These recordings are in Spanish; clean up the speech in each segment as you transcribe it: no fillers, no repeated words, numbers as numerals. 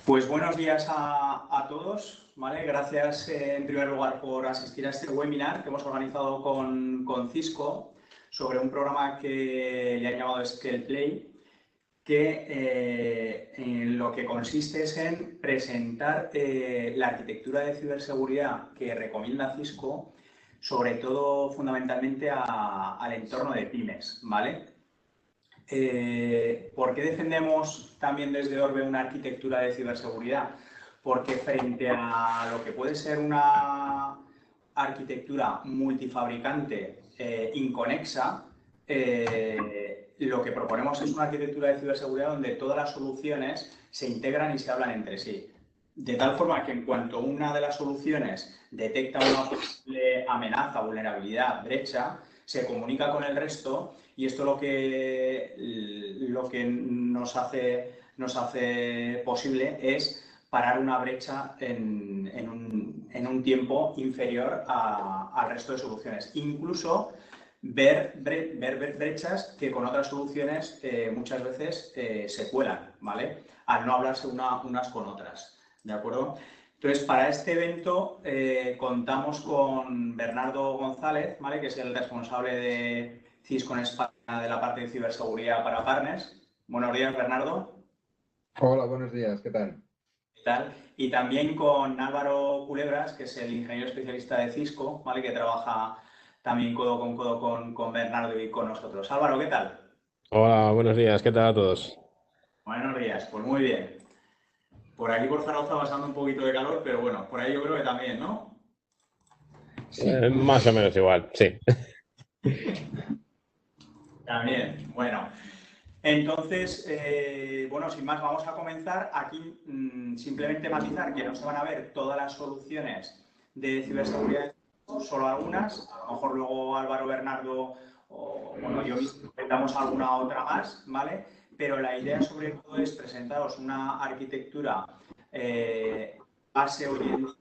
Pues buenos días a todos, ¿vale? Gracias en primer lugar por asistir a este webinar que hemos organizado con Cisco sobre un programa que le han llamado Scale Play, que en lo que consiste es en presentar la arquitectura de ciberseguridad que recomienda Cisco, sobre todo fundamentalmente al entorno de pymes, ¿vale? ¿Por qué defendemos también desde Orbe una arquitectura de ciberseguridad? Porque frente a lo que puede ser una arquitectura multifabricante inconexa, lo que proponemos es una arquitectura de ciberseguridad donde todas las soluciones se integran y se hablan entre sí. De tal forma que en cuanto una de las soluciones detecta una posible amenaza, vulnerabilidad, brecha, se comunica con el resto y esto lo que nos hace posible es parar una brecha en un tiempo inferior al resto de soluciones. Incluso ver brechas que con otras soluciones muchas veces se cuelan, ¿vale? Al no hablarse unas con otras, ¿de acuerdo? Entonces, para este evento contamos con Bernardo González, ¿vale? Que es el responsable de Cisco en España de la parte de ciberseguridad para partners. Buenos días, Bernardo. Hola, buenos días, ¿qué tal? ¿Qué tal? Y también con Álvaro Culebras, que es el ingeniero especialista de Cisco, ¿vale? Que trabaja también codo con Bernardo y con nosotros. Álvaro, ¿qué tal? Hola, buenos días, ¿qué tal a todos? Buenos días, pues muy bien. Por aquí por Zaragoza va pasando un poquito de calor, pero bueno, por ahí yo creo que también, ¿no? Sí. Más o menos igual, sí. También, bueno. Entonces, bueno, sin más, vamos a comenzar. Aquí simplemente matizar que no se van a ver todas las soluciones de ciberseguridad, solo algunas. A lo mejor luego Álvaro, Bernardo o bueno, yo mismo intentamos alguna otra más, ¿vale? Pero la idea sobre todo es presentaros una arquitectura base hoy en día,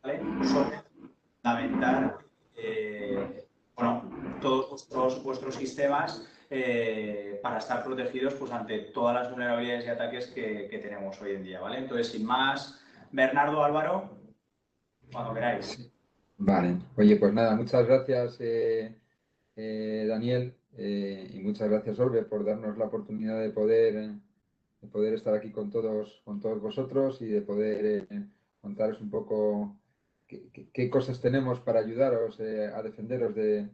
¿vale? Sobre fundamentar bueno, todos vuestros sistemas para estar protegidos pues, ante todas las vulnerabilidades y ataques que tenemos hoy en día, ¿vale? Entonces, sin más, Bernardo, Álvaro, cuando queráis. Vale, oye, pues nada, muchas gracias Daniel y muchas gracias Olve por darnos la oportunidad de poder estar aquí con todos vosotros y de poder contaros un poco qué cosas tenemos para ayudaros a defenderos de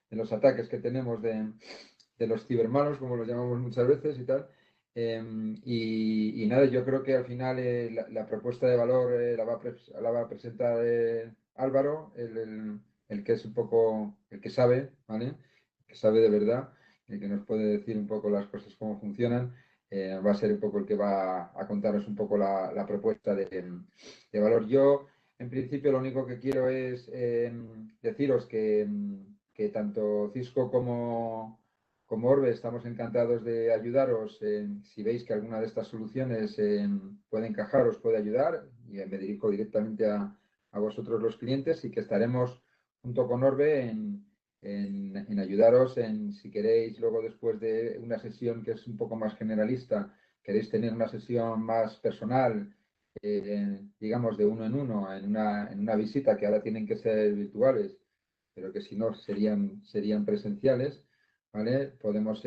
los ataques que tenemos de los cibermalos, como los llamamos muchas veces y tal. Y nada, yo creo que al final la propuesta de valor la va a presentar Álvaro, el que es un poco el que sabe, ¿vale? El que sabe de verdad, el que nos puede decir un poco las cosas cómo funcionan. Va a ser un poco el que va a contaros un poco la propuesta de valor. Yo, en principio, lo único que quiero es deciros que tanto Cisco como Orbe estamos encantados de ayudaros si veis que alguna de estas soluciones puede encajar, os puede ayudar, y me dirijo directamente a vosotros los clientes y que estaremos junto con Orbe en ayudaros si queréis luego después de una sesión que es un poco más generalista, queréis tener una sesión más personal, digamos de uno en uno, en una visita que ahora tienen que ser virtuales, pero que si no serían presenciales. ¿Vale? Podemos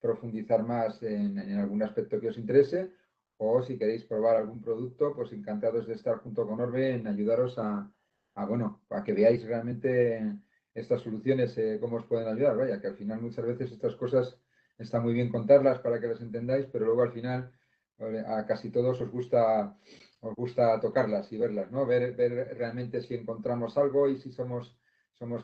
profundizar más en algún aspecto que os interese o si queréis probar algún producto, pues encantados de estar junto con Orbe en ayudaros bueno, a que veáis realmente estas soluciones, cómo os pueden ayudar. Vaya, que al final muchas veces estas cosas está muy bien contarlas para que las entendáis, pero luego al final a casi todos os gusta tocarlas y verlas, ¿no? Ver realmente si encontramos algo y si somos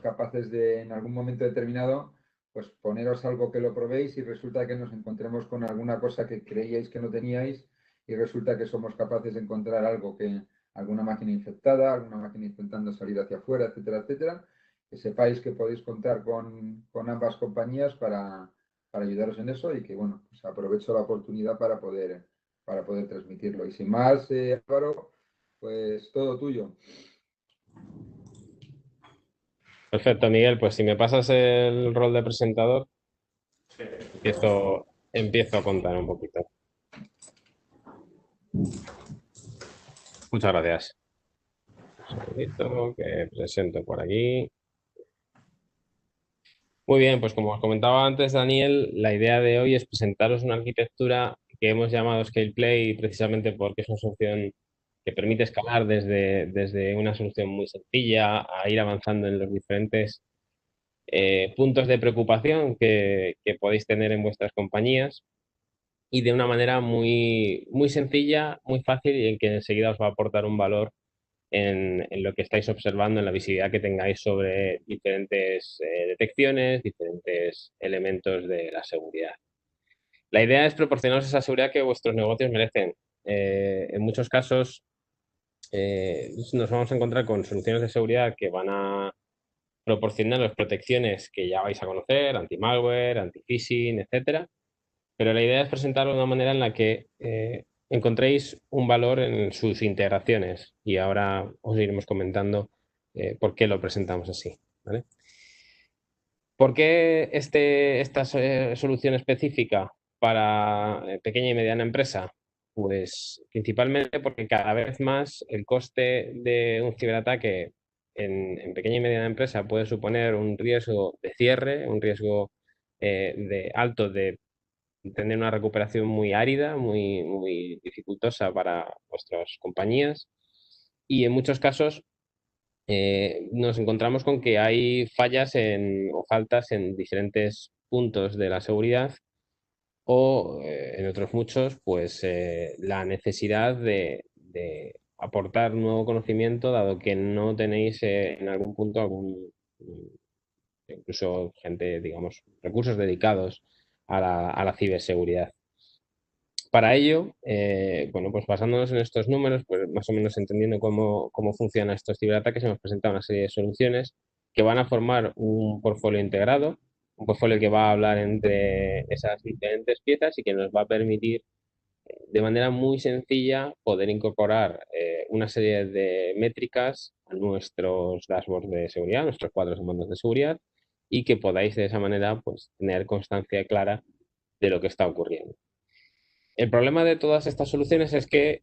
capaces de en algún momento determinado pues poneros algo que lo probéis y resulta que nos encontremos con alguna cosa que creíais que no teníais y resulta que somos capaces de encontrar alguna máquina infectada, alguna máquina intentando salir hacia afuera, etcétera, etcétera. Que sepáis que podéis contar con ambas compañías para ayudaros en eso y que, bueno, pues aprovecho la oportunidad para poder transmitirlo. Y sin más, Álvaro, pues todo tuyo. Perfecto, Miguel, pues si me pasas el rol de presentador, empiezo a contar un poquito. Muchas gracias. Un segundito que presento por aquí. Muy bien, pues como os comentaba antes, Daniel, la idea de hoy es presentaros una arquitectura que hemos llamado Scale Play precisamente porque es una solución que permite escalar desde una solución muy sencilla a ir avanzando en los diferentes puntos de preocupación que podéis tener en vuestras compañías y de una manera muy sencilla, muy fácil y en que enseguida os va a aportar un valor en lo que estáis observando, en la visibilidad que tengáis sobre diferentes detecciones, diferentes elementos de la seguridad. La idea es proporcionaros esa seguridad que vuestros negocios merecen. En muchos casos nos vamos a encontrar con soluciones de seguridad que van a proporcionaros protecciones que ya vais a conocer, anti-malware, anti-phishing, etcétera, pero la idea es presentarlo de una manera en la que encontréis un valor en sus integraciones y ahora os iremos comentando por qué lo presentamos así, ¿vale? ¿Por qué esta solución específica para pequeña y mediana empresa? Pues principalmente porque cada vez más el coste de un ciberataque en pequeña y mediana empresa puede suponer un riesgo de cierre, un riesgo alto de tener una recuperación muy árida, muy dificultosa para vuestras compañías. Y en muchos casos nos encontramos con que hay fallas o faltas en diferentes puntos de la seguridad o en otros muchos, pues la necesidad de aportar nuevo conocimiento, dado que no tenéis en algún punto incluso gente, digamos, recursos dedicados a la ciberseguridad. Para ello, bueno, pues basándonos en estos números, pues más o menos entendiendo cómo funcionan estos ciberataques, hemos presentado una serie de soluciones que van a formar un portfolio integrado, un portfolio que va a hablar entre esas diferentes piezas y que nos va a permitir de manera muy sencilla poder incorporar una serie de métricas a nuestros dashboards de seguridad, nuestros cuadros de mandos de seguridad y que podáis de esa manera pues, tener constancia clara de lo que está ocurriendo. El problema de todas estas soluciones es que,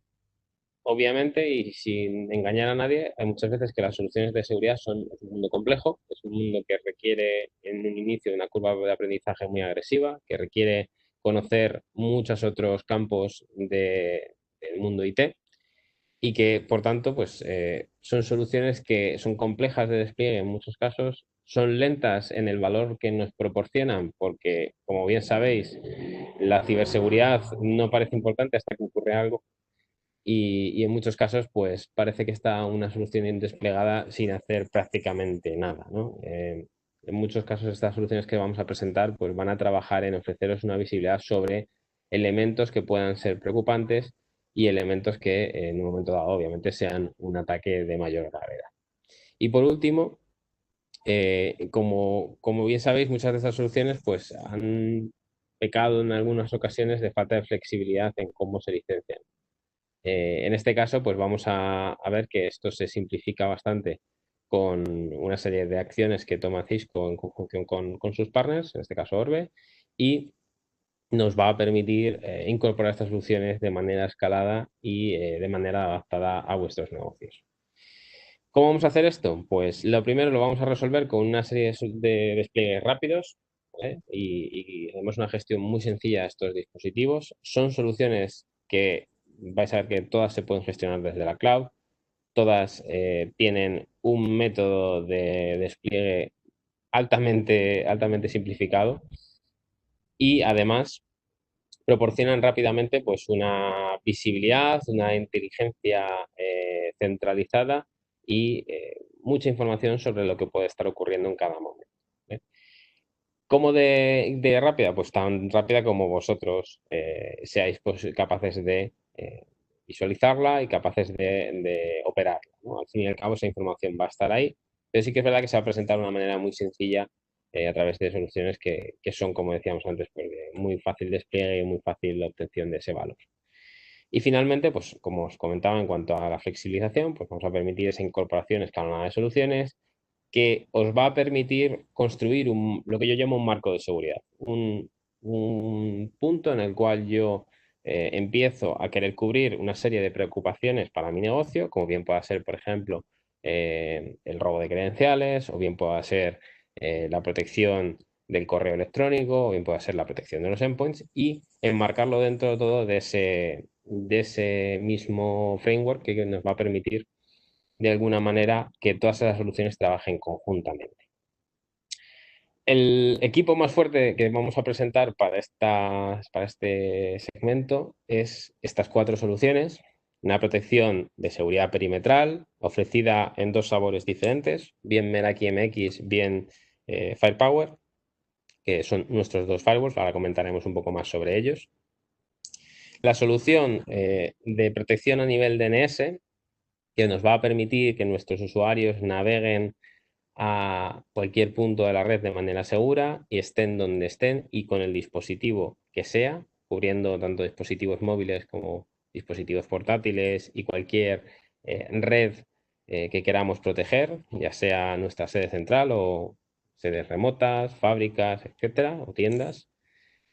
obviamente, y sin engañar a nadie, hay muchas veces que las soluciones de seguridad es un mundo complejo, es un mundo que requiere en un inicio una curva de aprendizaje muy agresiva, que requiere conocer muchos otros campos del mundo IT y que, por tanto, pues son soluciones que son complejas de despliegue en muchos casos, son lentas en el valor que nos proporcionan, porque, como bien sabéis, la ciberseguridad no parece importante hasta que ocurre algo y en muchos casos, pues parece que está una solución desplegada sin hacer prácticamente nada, ¿no? En muchos casos, estas soluciones que vamos a presentar, pues van a trabajar en ofreceros una visibilidad sobre elementos que puedan ser preocupantes y elementos que en un momento dado, obviamente, sean un ataque de mayor gravedad. Y por último, como bien sabéis, muchas de estas soluciones pues han pecado en algunas ocasiones de falta de flexibilidad en cómo se licencian. En este caso, pues vamos a ver que esto se simplifica bastante con una serie de acciones que toma Cisco en conjunción con sus partners, en este caso Orbe, y nos va a permitir incorporar estas soluciones de manera escalada y de manera adaptada a vuestros negocios. ¿Cómo vamos a hacer esto? Pues lo primero lo vamos a resolver con una serie de despliegues rápidos, ¿vale? Y hacemos una gestión muy sencilla de estos dispositivos. Son soluciones que vais a ver que todas se pueden gestionar desde la cloud. Todas tienen un método de despliegue altamente simplificado y además proporcionan rápidamente pues una visibilidad, una inteligencia centralizada y mucha información sobre lo que puede estar ocurriendo en cada momento. ¿Cómo de rápida? Pues tan rápida como vosotros seáis pues, capaces de visualizarla y capaces de operarla, ¿no? Al fin y al cabo esa información va a estar ahí, pero sí que es verdad que se va a presentar de una manera muy sencilla a través de soluciones que son, como decíamos antes, pues, de muy fácil despliegue y muy fácil la obtención de ese valor. Y finalmente, pues como os comentaba en cuanto a la flexibilización, pues vamos a permitir esa incorporación escalonada de soluciones que os va a permitir construir lo que yo llamo un marco de seguridad, un punto en el cual yo empiezo a querer cubrir una serie de preocupaciones para mi negocio, como bien pueda ser, por ejemplo, el robo de credenciales, o bien pueda ser la protección del correo electrónico, o bien pueda ser la protección de los endpoints, y enmarcarlo dentro de todo de ese mismo framework que nos va a permitir de alguna manera que todas esas soluciones trabajen conjuntamente. El equipo más fuerte que vamos a presentar para este segmento es estas 4 soluciones. Una protección de seguridad perimetral ofrecida en 2 sabores diferentes, bien Meraki MX, bien Firepower, que son nuestros 2 firewalls. Ahora comentaremos un poco más sobre ellos. La solución de protección a nivel DNS, que nos va a permitir que nuestros usuarios naveguen a cualquier punto de la red de manera segura y estén donde estén y con el dispositivo que sea, cubriendo tanto dispositivos móviles como dispositivos portátiles y cualquier red que queramos proteger, ya sea nuestra sede central o sedes remotas, fábricas, etcétera, o tiendas.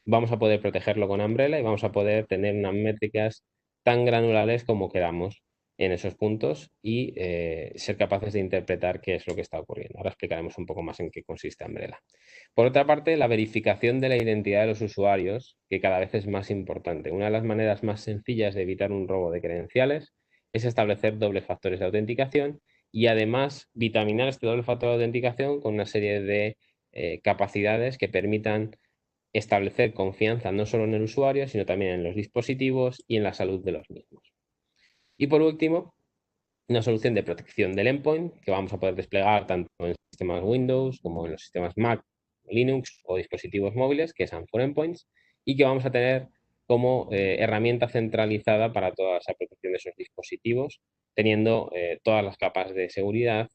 Vamos a poder protegerlo con Umbrella y vamos a poder tener unas métricas tan granulares como queramos en esos puntos y ser capaces de interpretar qué es lo que está ocurriendo. Ahora explicaremos un poco más en qué consiste Umbrella. Por otra parte, la verificación de la identidad de los usuarios, que cada vez es más importante. Una de las maneras más sencillas de evitar un robo de credenciales es establecer dobles factores de autenticación y además vitaminar este doble factor de autenticación con una serie de capacidades que permitan establecer confianza no solo en el usuario, sino también en los dispositivos y en la salud de los mismos. Y por último, una solución de protección del endpoint que vamos a poder desplegar tanto en sistemas Windows como en los sistemas Mac, Linux o dispositivos móviles, que son for endpoints, y que vamos a tener como herramienta centralizada para toda esa protección de esos dispositivos, teniendo todas las capas de seguridad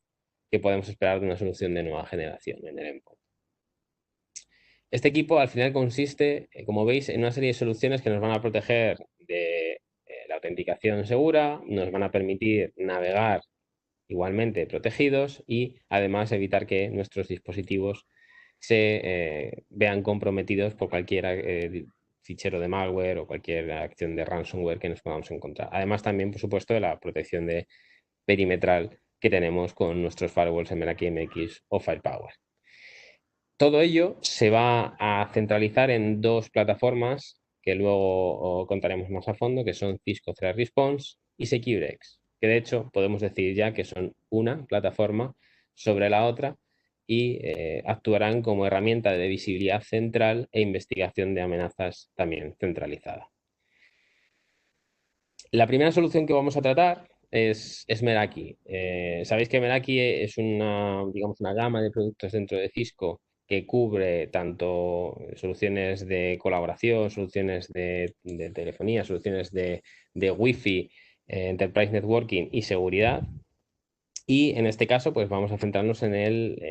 que podemos esperar de una solución de nueva generación en el endpoint. Este equipo al final consiste, como veis, en una serie de soluciones que nos van a proteger de la autenticación segura, nos van a permitir navegar igualmente protegidos y además evitar que nuestros dispositivos se vean comprometidos por cualquier fichero de malware o cualquier acción de ransomware que nos podamos encontrar. Además también, por supuesto, de la protección perimetral que tenemos con nuestros firewalls Meraki MX o Firepower. Todo ello se va a centralizar en 2 plataformas que luego contaremos más a fondo, que son Cisco Threat Response y SecureX, que de hecho podemos decir ya que son una plataforma sobre la otra y actuarán como herramienta de visibilidad central e investigación de amenazas también centralizada. La primera solución que vamos a tratar es Meraki. Sabéis que Meraki es digamos, una gama de productos dentro de Cisco que cubre tanto soluciones de colaboración, soluciones de telefonía, soluciones de Wi-Fi, Enterprise Networking y seguridad. Y en este caso, pues vamos a centrarnos en el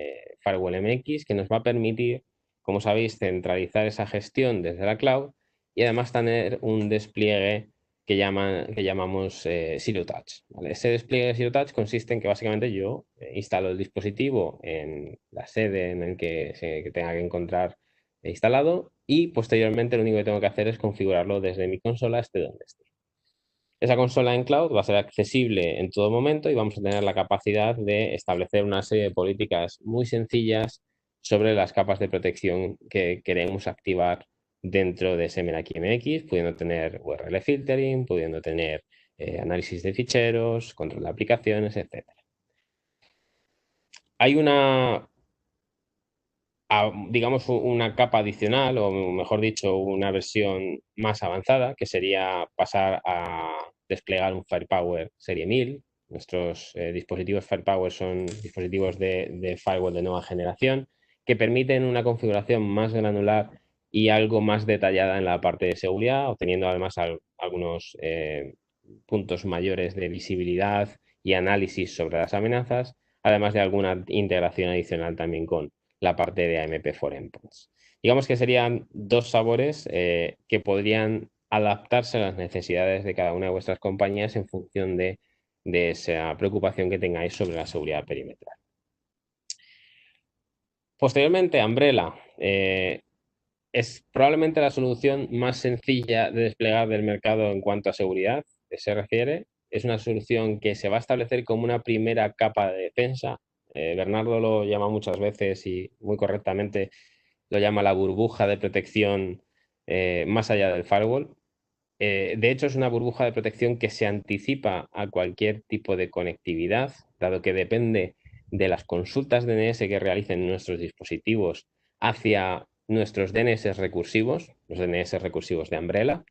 Firewall MX, que nos va a permitir, como sabéis, centralizar esa gestión desde la cloud y además tener un despliegue que llamamos Zero Touch. ¿Vale? Ese despliegue de Zero Touch consiste en que básicamente yo instalo el dispositivo en la sede en el que tenga que encontrar instalado y posteriormente lo único que tengo que hacer es configurarlo desde mi consola esté donde esté. Esa consola en cloud va a ser accesible en todo momento y vamos a tener la capacidad de establecer una serie de políticas muy sencillas sobre las capas de protección que queremos activar dentro de ese Meraki MX, pudiendo tener URL filtering, pudiendo tener análisis de ficheros, control de aplicaciones, etc. Hay digamos, una capa adicional, o mejor dicho, una versión más avanzada, que sería pasar a desplegar un Firepower serie 1000. Nuestros dispositivos Firepower son dispositivos de firewall de nueva generación que permiten una configuración más granular y algo más detallada en la parte de seguridad, obteniendo además algunos puntos mayores de visibilidad y análisis sobre las amenazas, además de alguna integración adicional también con la parte de AMP for Endpoints. Digamos que serían 2 sabores que podrían adaptarse a las necesidades de cada una de vuestras compañías en función de esa preocupación que tengáis sobre la seguridad perimetral. Posteriormente, Umbrella Es probablemente la solución más sencilla de desplegar del mercado en cuanto a seguridad se refiere. Es una solución que se va a establecer como una primera capa de defensa. Bernardo lo llama muchas veces y muy correctamente lo llama la burbuja de protección más allá del firewall. De hecho, es una burbuja de protección que se anticipa a cualquier tipo de conectividad, dado que depende de las consultas DNS que realicen nuestros dispositivos hacia nuestros DNS recursivos, los DNS recursivos de Umbrella.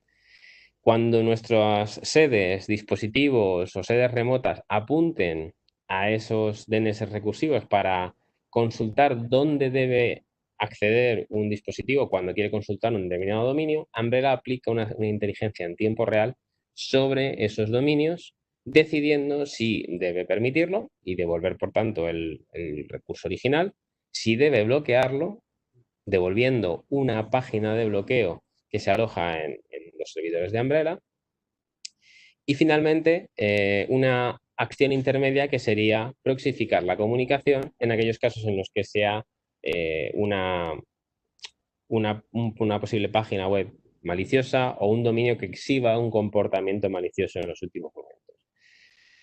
Cuando nuestras sedes, dispositivos o sedes remotas apunten a esos DNS recursivos para consultar dónde debe acceder un dispositivo cuando quiere consultar un determinado dominio, Umbrella aplica una inteligencia en tiempo real sobre esos dominios, decidiendo si debe permitirlo y devolver, por tanto, el recurso original, si debe bloquearlo, devolviendo una página de bloqueo que se aloja en los servidores de Umbrella. Y finalmente, una acción intermedia que sería proxificar la comunicación en aquellos casos en los que sea una posible página web maliciosa o un dominio que exhiba un comportamiento malicioso en los últimos momentos.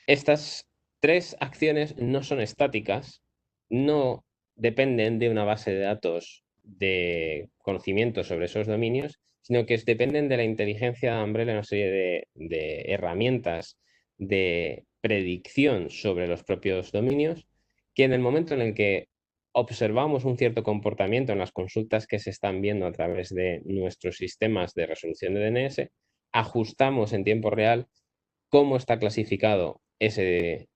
Estas tres acciones no son estáticas, no dependen de una base de datos de conocimiento sobre esos dominios, sino que dependen de la inteligencia de Umbrella, una serie de herramientas de predicción sobre los propios dominios, que en el momento en el que observamos un cierto comportamiento en las consultas que se están viendo a través de nuestros sistemas de resolución de DNS, ajustamos en tiempo real cómo está clasificado ese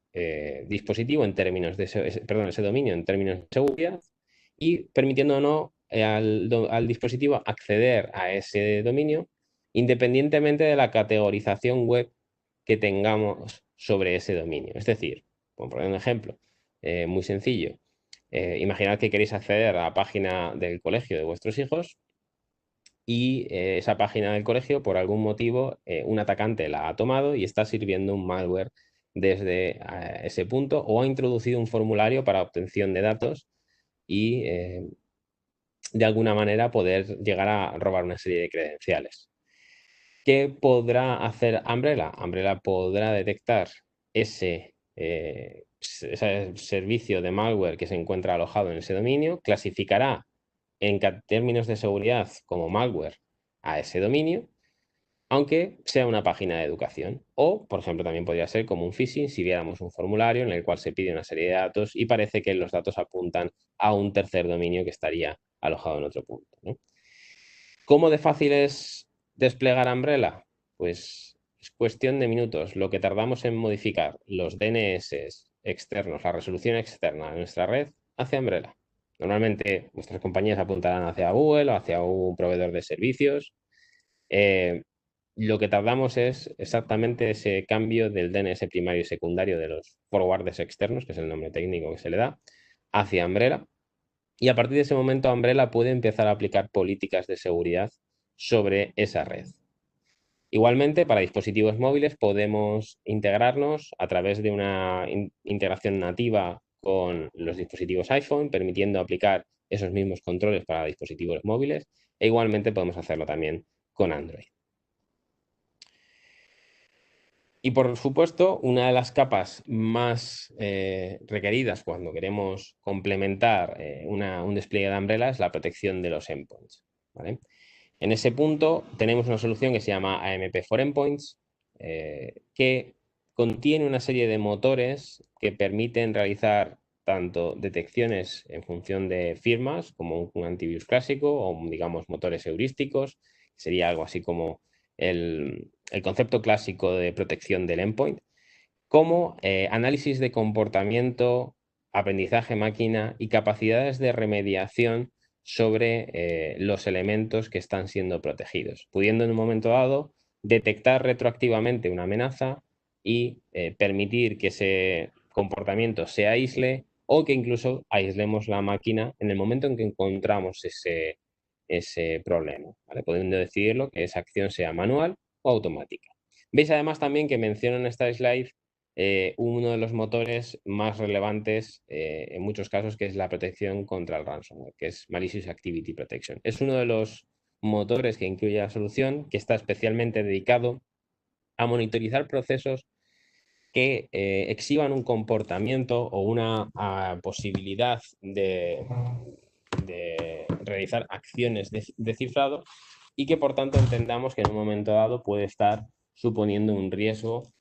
dispositivo en términos de ese dominio en términos de seguridad y permitiendo o no al dispositivo acceder a ese dominio independientemente de la categorización web que tengamos sobre ese dominio. Es decir, por poner un ejemplo muy sencillo, imaginad que queréis acceder a la página del colegio de vuestros hijos y esa página del colegio, por algún motivo, un atacante la ha tomado y está sirviendo un malware desde ese punto o ha introducido un formulario para obtención de datos y de alguna manera poder llegar a robar una serie de credenciales. ¿Qué podrá hacer Umbrella? Umbrella podrá detectar ese servicio de malware que se encuentra alojado en ese dominio, clasificará en términos de seguridad como malware a ese dominio, aunque sea una página de educación. O, por ejemplo, también podría ser como un phishing si viéramos un formulario en el cual se pide una serie de datos y parece que los datos apuntan a un tercer dominio que estaría alojado en otro punto, ¿no? ¿Cómo de fácil es desplegar Umbrella? Pues es cuestión de minutos. Lo que tardamos en modificar los DNS externos, la resolución externa de nuestra red, hacia Umbrella. Normalmente vuestras compañías apuntarán hacia Google o hacia un proveedor de servicios. Lo que tardamos es exactamente ese cambio del DNS primario y secundario de los forwarders externos, que es el nombre técnico que se le da, hacia Umbrella. Y a partir de ese momento, Umbrella puede empezar a aplicar políticas de seguridad sobre esa red. Igualmente, para dispositivos móviles podemos integrarnos a través de una integración nativa con los dispositivos iPhone, permitiendo aplicar esos mismos controles para dispositivos móviles, e igualmente podemos hacerlo también con Android. Y por supuesto, una de las capas más requeridas cuando queremos complementar un despliegue de Umbrella es la protección de los endpoints, ¿vale? En ese punto tenemos una solución que se llama AMP for Endpoints, que contiene una serie de motores que permiten realizar tanto detecciones en función de firmas, como un antivirus clásico, o digamos motores heurísticos, sería algo así como el concepto clásico de protección del endpoint, como análisis de comportamiento, aprendizaje máquina y capacidades de remediación sobre los elementos que están siendo protegidos, pudiendo en un momento dado detectar retroactivamente una amenaza y permitir que ese comportamiento se aísle o que incluso aislemos la máquina en el momento en que encontramos ese problema, ¿vale? Pudiendo decidirlo que esa acción sea manual o automática. Veis además también que menciono en esta slide uno de los motores más relevantes en muchos casos, que es la protección contra el ransomware, que es Malicious Activity Protection. Es uno de los motores que incluye la solución, que está especialmente dedicado a monitorizar procesos que exhiban un comportamiento o una posibilidad de realizar acciones de cifrado y que por tanto entendamos que en un momento dado puede estar suponiendo un riesgo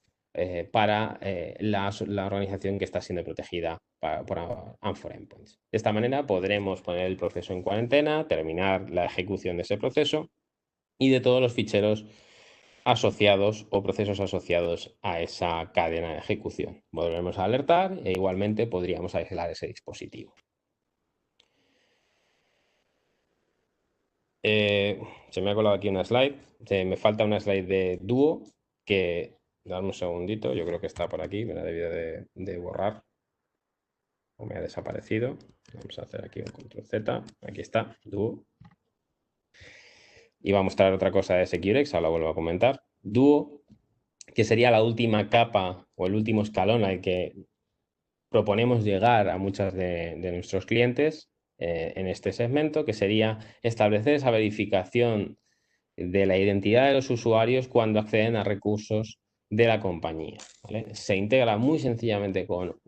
para la organización que está siendo protegida por Amphora Endpoints. De esta manera podremos poner el proceso en cuarentena, terminar la ejecución de ese proceso y de todos los ficheros asociados o procesos asociados a esa cadena de ejecución. Volvemos a alertar e igualmente podríamos aislar ese dispositivo. Se me ha colado aquí una slide. Me falta una slide de Duo que, dame un segundito, yo creo que está por aquí, me la debido de borrar o me ha desaparecido. Vamos a hacer aquí un control Z, aquí está, Duo. Y va a mostrar otra cosa de Securex, ahora lo vuelvo a comentar. Duo, que sería la última capa o el último escalón al que proponemos llegar a muchos de nuestros clientes en este segmento, que sería establecer esa verificación de la identidad de los usuarios cuando acceden a recursos de la compañía, ¿vale? Se integra muy sencillamente con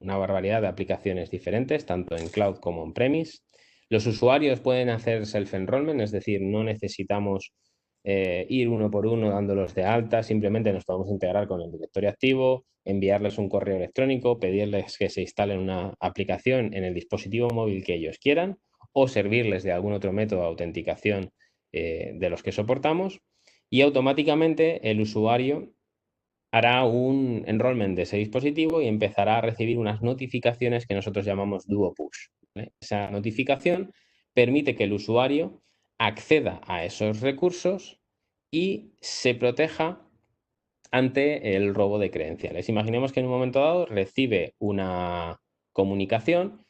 una barbaridad de aplicaciones diferentes, tanto en cloud como en premise. Los usuarios pueden hacer self-enrollment, es decir, no necesitamos ir uno por uno dándolos de alta, simplemente nos podemos integrar con el directorio activo, enviarles un correo electrónico, pedirles que se instalen una aplicación en el dispositivo móvil que ellos quieran o servirles de algún otro método de autenticación de los que soportamos, y automáticamente el usuario hará un enrollment de ese dispositivo y empezará a recibir unas notificaciones que nosotros llamamos Duo Push, ¿vale? Esa notificación permite que el usuario acceda a esos recursos y se proteja ante el robo de credenciales. Imaginemos que en un momento dado recibe una comunicación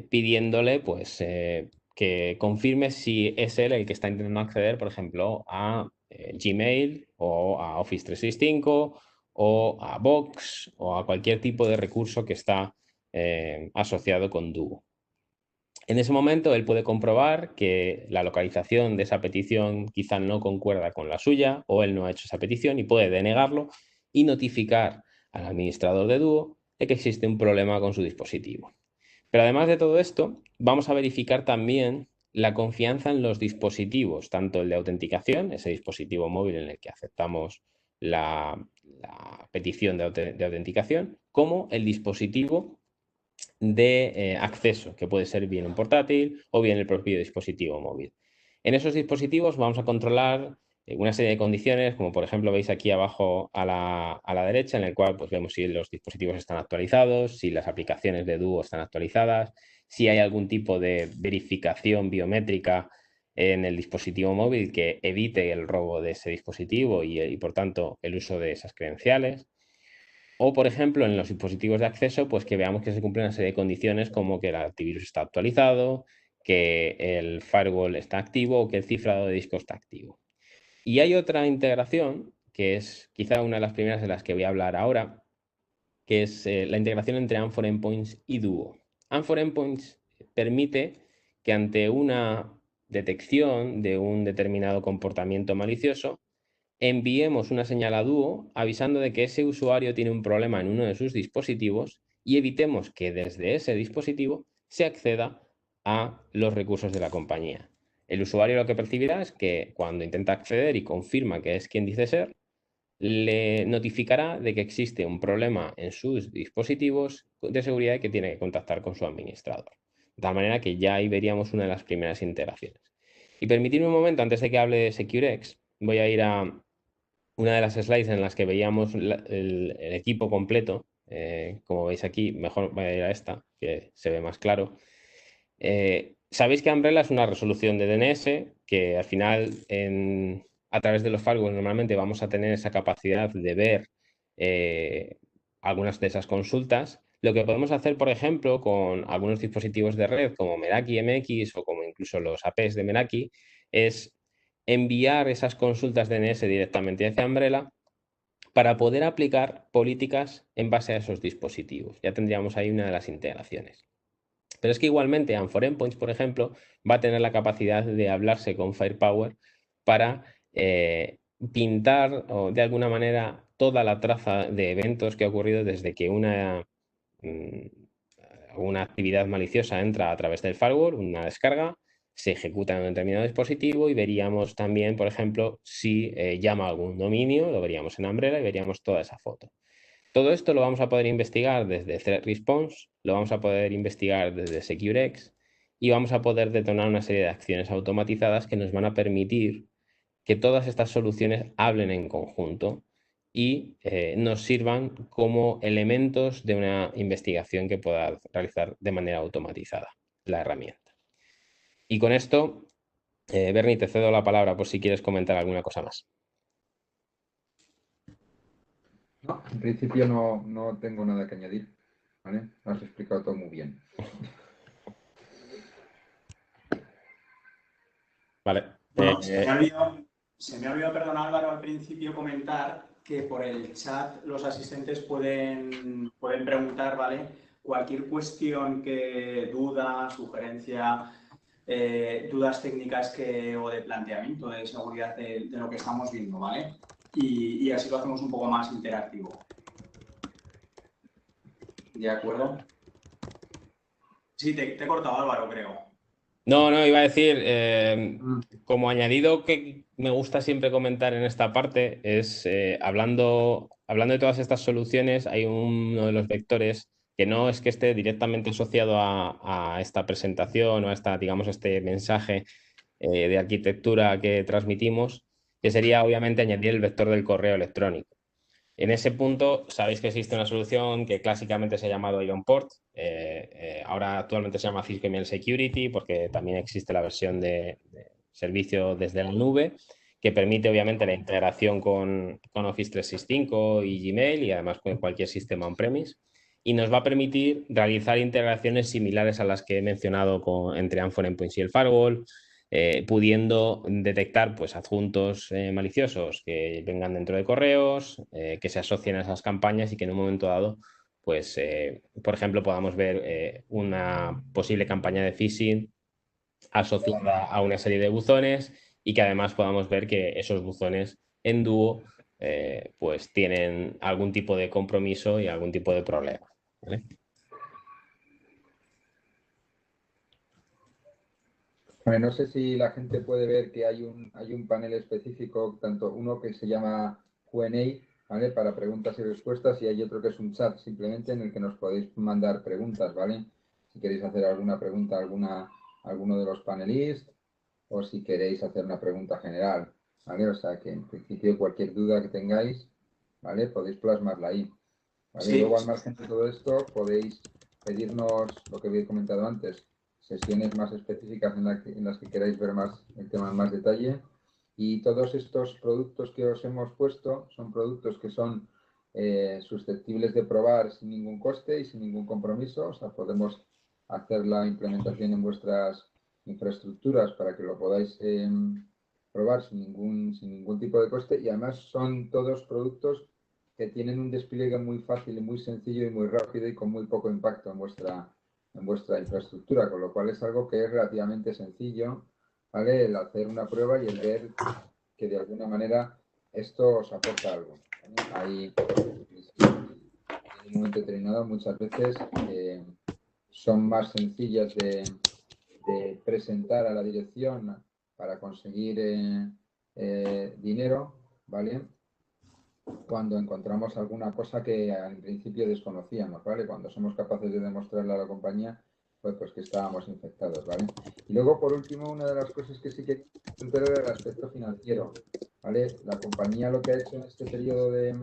pidiéndole pues, que confirme si es él el que está intentando acceder, por ejemplo, a Gmail o a Office 365 o a Box o a cualquier tipo de recurso que está asociado con Duo. En ese momento él puede comprobar que la localización de esa petición quizá no concuerda con la suya o él no ha hecho esa petición y puede denegarlo y notificar al administrador de Duo de que existe un problema con su dispositivo. Pero además de todo esto, vamos a verificar también la confianza en los dispositivos, tanto el de autenticación, ese dispositivo móvil en el que aceptamos la petición de autenticación, como el dispositivo de acceso, que puede ser bien un portátil o bien el propio dispositivo móvil. En esos dispositivos vamos a controlar una serie de condiciones, como por ejemplo veis aquí abajo a la derecha, en el cual pues, vemos si los dispositivos están actualizados, si las aplicaciones de Duo están actualizadas, si hay algún tipo de verificación biométrica en el dispositivo móvil que evite el robo de ese dispositivo y por tanto el uso de esas credenciales. O, por ejemplo, en los dispositivos de acceso, pues que veamos que se cumplen una serie de condiciones como que el antivirus está actualizado, que el firewall está activo o que el cifrado de disco está activo. Y hay otra integración, que es quizá una de las primeras de las que voy a hablar ahora, que es la integración entre Amphora Endpoints y Duo. Amphora Endpoints permite que ante una detección de un determinado comportamiento malicioso, enviemos una señal a Duo avisando de que ese usuario tiene un problema en uno de sus dispositivos y evitemos que desde ese dispositivo se acceda a los recursos de la compañía. El usuario lo que percibirá es que cuando intenta acceder y confirma que es quien dice ser, le notificará de que existe un problema en sus dispositivos de seguridad y que tiene que contactar con su administrador. De tal manera que ya ahí veríamos una de las primeras integraciones. Y permitidme un momento, antes de que hable de Securex, voy a ir a una de las slides en las que veíamos el equipo completo. Como veis aquí, mejor voy a ir a esta, que se ve más claro. Sabéis que Umbrella es una resolución de DNS que al final a través de los firewalls normalmente vamos a tener esa capacidad de ver algunas de esas consultas. Lo que podemos hacer, por ejemplo, con algunos dispositivos de red como Meraki MX o como incluso los APs de Meraki, es enviar esas consultas DNS directamente hacia Umbrella para poder aplicar políticas en base a esos dispositivos. Ya tendríamos ahí una de las integraciones. Pero es que igualmente Amfor Endpoints, por ejemplo, va a tener la capacidad de hablarse con Firepower para pintar o de alguna manera toda la traza de eventos que ha ocurrido desde que una actividad maliciosa entra a través del firewall, una descarga, se ejecuta en un determinado dispositivo y veríamos también, por ejemplo, si llama a algún dominio, lo veríamos en Umbrella y veríamos toda esa foto. Todo esto lo vamos a poder investigar desde Threat Response, lo vamos a poder investigar desde SecureX y vamos a poder detonar una serie de acciones automatizadas que nos van a permitir que todas estas soluciones hablen en conjunto y nos sirvan como elementos de una investigación que pueda realizar de manera automatizada la herramienta. Y con esto, Bernie, te cedo la palabra por si quieres comentar alguna cosa más. No, en principio no tengo nada que añadir, ¿vale? Lo has explicado todo muy bien. Vale. Bueno, se me ha olvidado, perdón, Álvaro, al principio comentar que por el chat los asistentes pueden preguntar, ¿vale? Cualquier cuestión duda, sugerencia, dudas técnicas o de planteamiento de seguridad de lo que estamos viendo, ¿vale? Y así lo hacemos un poco más interactivo. ¿De acuerdo? Sí, te he cortado, Álvaro, creo. No, iba a decir, como añadido que me gusta siempre comentar en esta parte, es hablando de todas estas soluciones, hay uno de los vectores que no es que esté directamente asociado a esta presentación o a digamos, este mensaje de arquitectura que transmitimos, que sería obviamente añadir el vector del correo electrónico. En ese punto, sabéis que existe una solución que clásicamente se ha llamado IronPort. Ahora actualmente se llama Cisco Email Security porque también existe la versión de servicio desde la nube que permite obviamente la integración con Office 365 y Gmail y además con cualquier sistema on-premise. Y nos va a permitir realizar integraciones similares a las que he mencionado entre Amfor Endpoints y el firewall, pudiendo detectar pues, adjuntos maliciosos que vengan dentro de correos, que se asocien a esas campañas y que en un momento dado, pues, por ejemplo, podamos ver una posible campaña de phishing asociada a una serie de buzones y que además podamos ver que esos buzones en dúo pues tienen algún tipo de compromiso y algún tipo de problema, ¿vale? Bueno, no sé si la gente puede ver que hay un panel específico, tanto uno que se llama Q&A, ¿vale? Para preguntas y respuestas, y hay otro que es un chat simplemente en el que nos podéis mandar preguntas, ¿vale? Si queréis hacer alguna pregunta a alguno de los panelistas o si queréis hacer una pregunta general, ¿vale? O sea que en principio cualquier duda que tengáis, ¿vale? Podéis plasmarla ahí, ¿vale? Sí. Luego, al margen de todo esto, podéis pedirnos lo que había comentado antes, sesiones más específicas en las que queráis ver más el tema en más detalle. Y todos estos productos que os hemos puesto son productos que son susceptibles de probar sin ningún coste y sin ningún compromiso. O sea, podemos hacer la implementación en vuestras infraestructuras para que lo podáis probar sin ningún tipo de coste. Y además son todos productos que tienen un despliegue muy fácil y muy sencillo y muy rápido y con muy poco impacto en vuestra infraestructura, con lo cual es algo que es relativamente sencillo, ¿vale? El hacer una prueba y el ver que de alguna manera esto os aporta algo, ¿vale? Hay, en un momento determinado, muchas veces son más sencillas de presentar a la dirección para conseguir dinero, ¿vale? Cuando encontramos alguna cosa que en principio desconocíamos, ¿vale? Cuando somos capaces de demostrarle a la compañía pues que estábamos infectados, ¿vale? Y luego, por último, una de las cosas que sí que entender era el aspecto financiero, ¿vale? La compañía lo que ha hecho en este periodo de,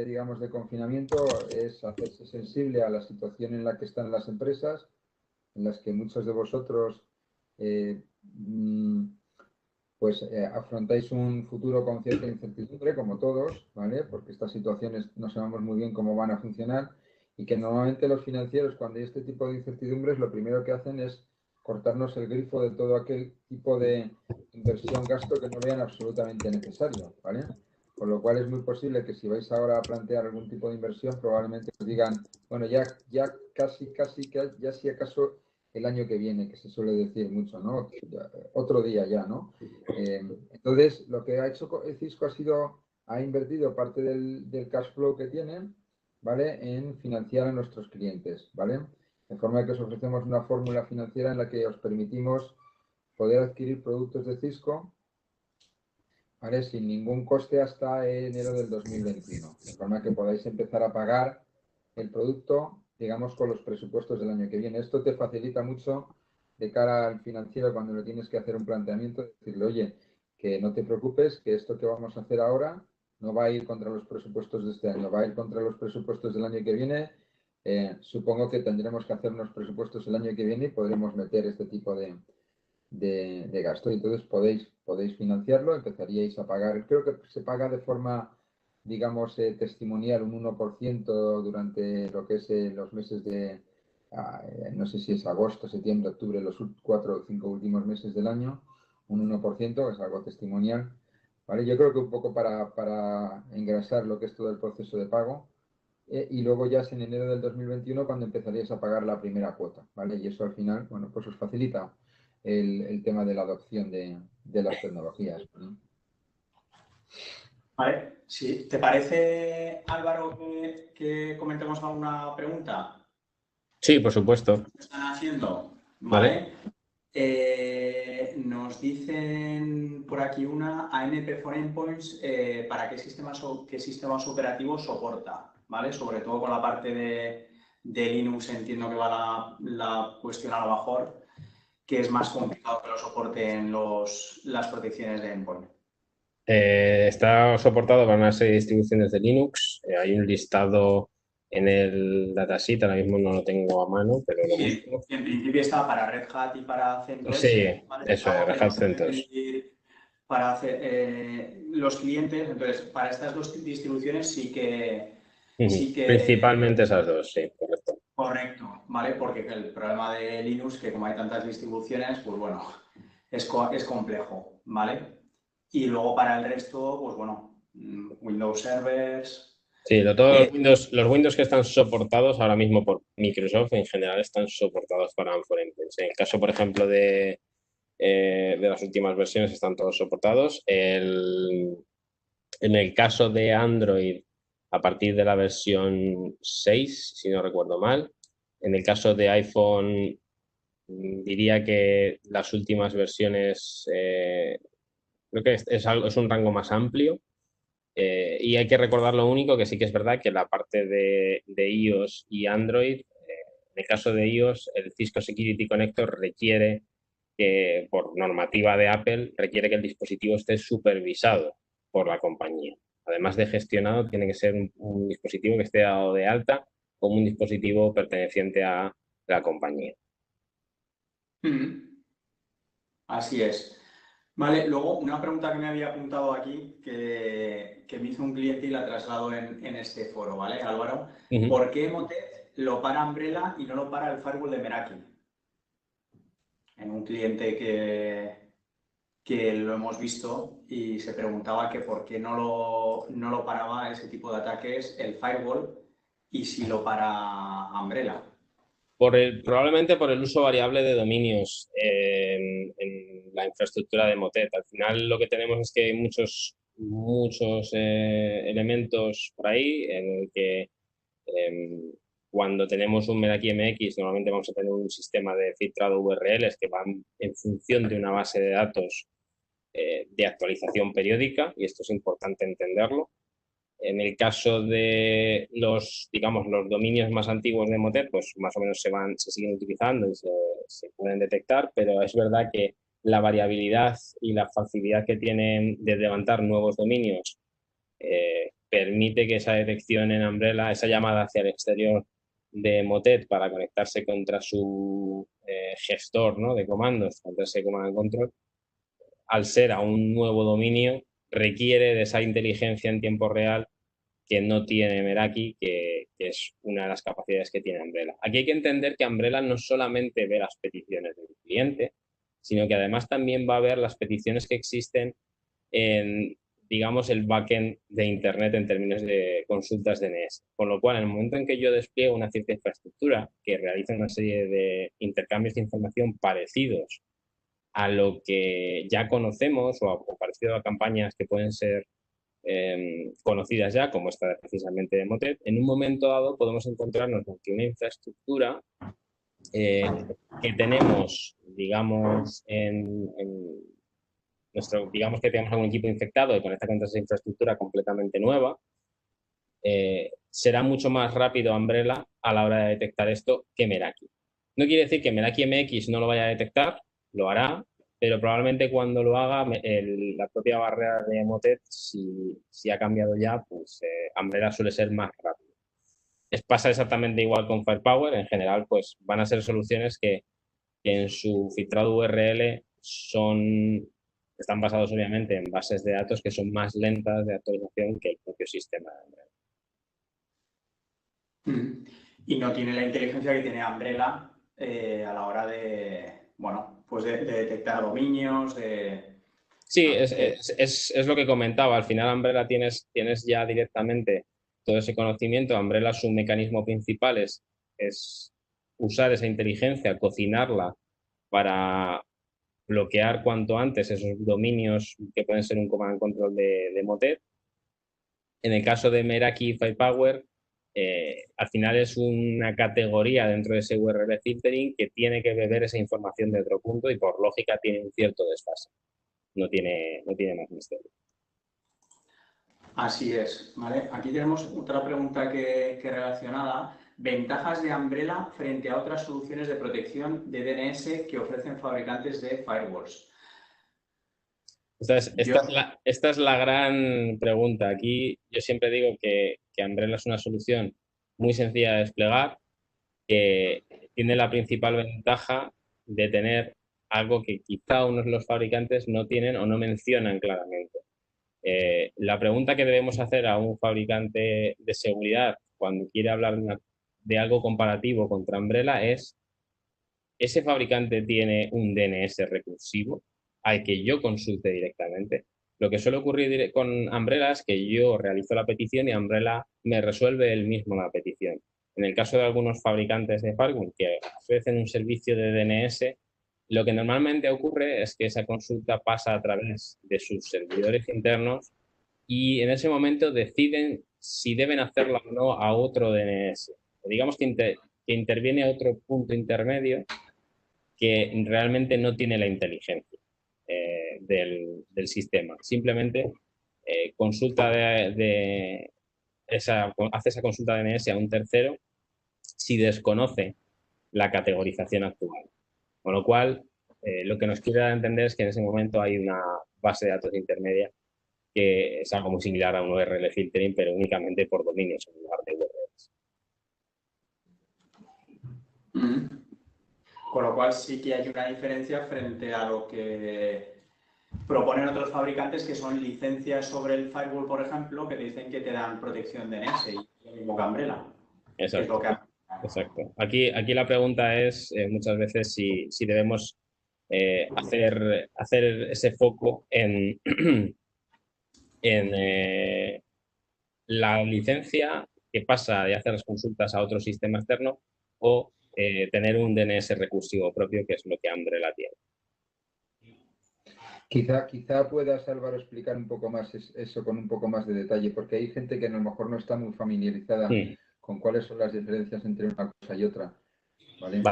digamos, de confinamiento es hacerse sensible a la situación en la que están las empresas, en las que muchos de vosotros afrontáis un futuro con cierta incertidumbre, como todos, ¿vale? Porque estas situaciones no sabemos muy bien cómo van a funcionar y que normalmente los financieros, cuando hay este tipo de incertidumbres, lo primero que hacen es cortarnos el grifo de todo aquel tipo de inversión, gasto que no vean absolutamente necesario, ¿vale? con lo cual es muy posible que si vais ahora a plantear algún tipo de inversión, probablemente os digan, bueno, ya casi, ya si acaso el año que viene, que se suele decir mucho, ¿no? Otro día ya, ¿no? Entonces, lo que ha hecho Cisco ha invertido parte del cash flow que tiene, ¿vale? En financiar a nuestros clientes, ¿vale? De forma que os ofrecemos una fórmula financiera en la que os permitimos poder adquirir productos de Cisco, ¿vale? Sin ningún coste hasta enero del 2021, de forma que podáis empezar a pagar el producto, digamos, con los presupuestos del año que viene. Esto te facilita mucho de cara al financiero cuando le tienes que hacer un planteamiento, decirle, oye, que no te preocupes, que esto que vamos a hacer ahora no va a ir contra los presupuestos de este año, va a ir contra los presupuestos del año que viene. Supongo que tendremos que hacer unos presupuestos el año que viene y podremos meter este tipo de gasto. Y entonces podéis financiarlo, empezaríais a pagar. Creo que se paga de forma, digamos, testimonial un 1% durante lo que es los meses de, no sé si es agosto, septiembre, octubre, los 4 o 5 últimos meses del año, un 1%, es algo testimonial. ¿Vale? Yo creo que un poco para engrasar lo que es todo el proceso de pago. Y luego ya es en enero del 2021 cuando empezaríais a pagar la primera cuota, ¿vale? Y eso al final, bueno, pues os facilita el tema de la adopción de las tecnologías, ¿no? Vale, sí. ¿Te parece, Álvaro, que comentemos alguna pregunta Sí, por supuesto. que están haciendo? Vale. Vale. Nos dicen por aquí una AMP for Endpoints, ¿para qué sistemas operativos soporta? ¿Vale? Sobre todo con la parte de Linux, entiendo que va la cuestión a lo mejor, que es más complicado que lo soporten las protecciones de endpoint. Está soportado para una serie de distribuciones de Linux. Hay un listado en el datasheet, ahora mismo no lo tengo a mano, pero lo Sí, busco. en principio está para Red Hat y para CentOS, Sí, ¿vale? eso es, Algo que Red Hat nos puede CentOS. permitir para hacer los clientes. Entonces, para estas dos distribuciones sí que Principalmente esas dos, sí, correcto. correcto, ¿vale? Porque el problema de Linux, que como hay tantas distribuciones, pues bueno, es complejo, ¿vale? Y luego para el resto, pues bueno, Windows Servers. Sí, todos los Windows que están soportados ahora mismo por Microsoft en general están soportados para Endpoints. En el caso, por ejemplo, de las últimas versiones están todos soportados. En el caso de Android, a partir de la versión 6, si no recuerdo mal. En el caso de iPhone, diría que las últimas versiones, creo que es un rango más amplio. Y hay que recordar lo único, que sí que es verdad que la parte de iOS y Android, en el caso de iOS, el Cisco Security Connector requiere que, por normativa de Apple, requiere que el dispositivo esté supervisado por la compañía. Además de gestionado, tiene que ser un dispositivo que esté dado de alta como un dispositivo perteneciente a la compañía. Así es. Vale, luego una pregunta que me había apuntado aquí, que me hizo un cliente y la traslado en este foro, ¿vale, Álvaro? ¿Por qué Motet lo para Umbrella y no lo para el firewall de Meraki? En un cliente que lo hemos visto y se preguntaba que por qué no lo paraba ese tipo de ataques el firewall y si lo para Umbrella. Probablemente por el uso variable de dominios en la infraestructura de Motet. Al final lo que tenemos es que hay muchos elementos por ahí en el que cuando tenemos un Meraki MX normalmente vamos a tener un sistema de filtrado URLs que van en función de una base de datos de actualización periódica, y esto es importante entenderlo. En el caso de digamos, los dominios más antiguos de Motet, pues más o menos se siguen utilizando y se pueden detectar, pero es verdad que la variabilidad y la facilidad que tienen de levantar nuevos dominios permite que esa detección en Umbrella, esa llamada hacia el exterior de Motet para conectarse contra su gestor, ¿no?, de comandos, contra ese command and control, al ser a un nuevo dominio, requiere de esa inteligencia en tiempo real que no tiene Meraki, que es una de las capacidades que tiene Umbrella. Aquí hay que entender que Umbrella no solamente ve las peticiones del cliente, sino que además también va a ver las peticiones que existen digamos, el backend de Internet en términos de consultas DNS. Con lo cual, en el momento en que yo despliego una cierta infraestructura que realiza una serie de intercambios de información parecidos a lo que ya conocemos o parecido a campañas que pueden ser conocidas ya, como esta precisamente de Motet, en un momento dado podemos encontrarnos ante una infraestructura que tenemos, digamos, digamos que tenemos algún equipo infectado y conecta contra esa infraestructura completamente nueva, será mucho más rápido Umbrella a la hora de detectar esto que Meraki. No quiere decir que Meraki MX no lo vaya a detectar, lo hará, pero probablemente cuando lo haga, la propia barrera de Motet, si ha cambiado ya, pues Umbrella suele ser más rápido. Pasa exactamente igual con Firepower. En general, pues van a ser soluciones que en su filtrado URL están basados obviamente en bases de datos que son más lentas de actualización que el propio sistema de Umbrella. Y no tiene la inteligencia que tiene Umbrella a la hora de, bueno, pues de detectar dominios, Sí, es lo que comentaba. Al final Umbrella tienes ya directamente todo ese conocimiento. Umbrella, su mecanismo principal es usar esa inteligencia, cocinarla para bloquear cuanto antes esos dominios que pueden ser un command and control de Motet. En el caso de Meraki y Firepower, al final es una categoría dentro de ese URL filtering que tiene que beber esa información de otro punto y por lógica tiene un cierto desfase. No tiene más misterio. Así es, ¿vale? Aquí tenemos otra pregunta que relacionada. Ventajas de Umbrella frente a otras soluciones de protección de DNS que ofrecen fabricantes de firewalls. Esta es la gran pregunta. Aquí yo siempre digo que Umbrella es una solución muy sencilla de desplegar, que tiene la principal ventaja de tener algo que quizá unos de los fabricantes no tienen o no mencionan claramente. La pregunta que debemos hacer a un fabricante de seguridad cuando quiere hablar de algo comparativo contra Umbrella es: ¿ese fabricante tiene un DNS recursivo al que yo consulte directamente? Lo que suele ocurrir con Umbrella es que yo realizo la petición y Umbrella me resuelve él mismo la petición. En el caso de algunos fabricantes de firewall que ofrecen un servicio de DNS, lo que normalmente ocurre es que esa consulta pasa a través de sus servidores internos y en ese momento deciden si deben hacerla o no a otro DNS. Digamos que interviene a otro punto intermedio que realmente no tiene la inteligencia del sistema. Simplemente hace esa consulta de DNS a un tercero si desconoce la categorización actual. Con lo cual, lo que nos quiere dar a entender es que en ese momento hay una base de datos intermedia que es algo muy similar a un URL filtering, pero únicamente por dominios en lugar de URLs. Con lo cual sí que hay una diferencia frente a lo que proponen otros fabricantes, que son licencias sobre el firewall, por ejemplo, que te dicen que te dan protección DNS y lo mismo que Umbrella. Exacto. Exacto. Aquí la pregunta es muchas veces si debemos hacer ese foco en la licencia que pasa de hacer las consultas a otro sistema externo o tener un DNS recursivo propio, que es lo que Umbrella tiene. Quizá puedas, Álvaro, explicar un poco más eso con un poco más de detalle, porque hay gente que a lo mejor no está muy familiarizada con cuáles son las diferencias entre una cosa y otra. ¿Vale?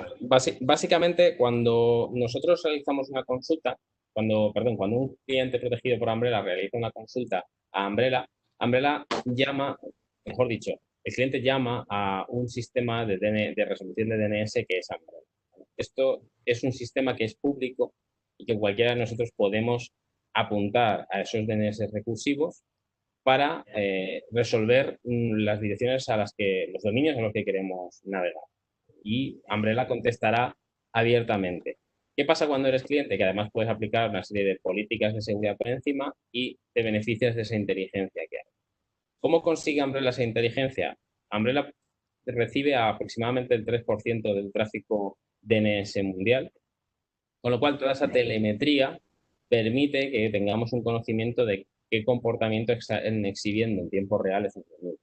Básicamente, cuando nosotros realizamos una consulta, cuando un cliente protegido por Umbrella realiza una consulta a Umbrella llama, mejor dicho, el cliente llama a un sistema de resolución de DNS que es Umbrella. Esto es un sistema que es público y que cualquiera de nosotros podemos apuntar a esos DNS recursivos para resolver las direcciones los dominios a los que queremos navegar. Y Umbrella contestará abiertamente. ¿Qué pasa cuando eres cliente? Que además puedes aplicar una serie de políticas de seguridad por encima y te beneficias de esa inteligencia que hay. ¿Cómo consigue Umbrella esa inteligencia? Umbrella recibe aproximadamente el 3% del tráfico DNS mundial, con lo cual toda esa telemetría permite que tengamos un conocimiento de qué comportamiento están exhibiendo en tiempo real esos dominios.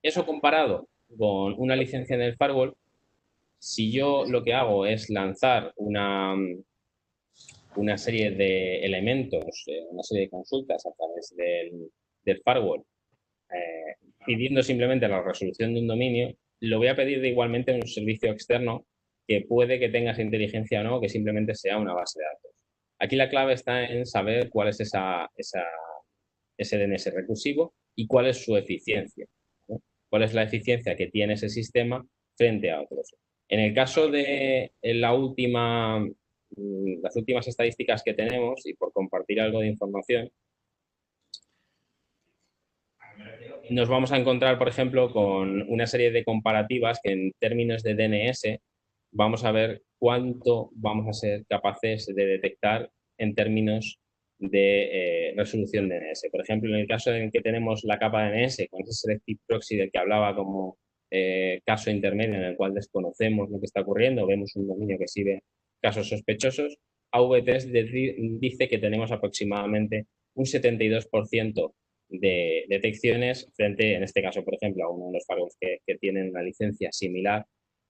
Eso comparado con una licencia en el firewall, si yo lo que hago es lanzar una serie de elementos, una serie de consultas a través del firewall, pidiendo simplemente la resolución de un dominio, lo voy a pedir igualmente en un servicio externo que puede que tenga esa inteligencia o no, que simplemente sea una base de datos. Aquí la clave está en saber cuál es ese DNS recursivo y cuál es su eficiencia, ¿no? Cuál es la eficiencia que tiene ese sistema frente a otros. En el caso de las últimas estadísticas que tenemos, y por compartir algo de información, nos vamos a encontrar, por ejemplo, con una serie de comparativas que en términos de DNS vamos a ver cuánto vamos a ser capaces de detectar en términos de resolución DNS. Por ejemplo, en el caso en que tenemos la capa DNS con ese selective proxy del que hablaba como caso intermedio en el cual desconocemos lo que está ocurriendo, vemos un dominio que exhibe casos sospechosos, AV-Test dice que tenemos aproximadamente un 72% de detecciones frente, en este caso, por ejemplo, a uno de los firewalls que tienen una licencia similar,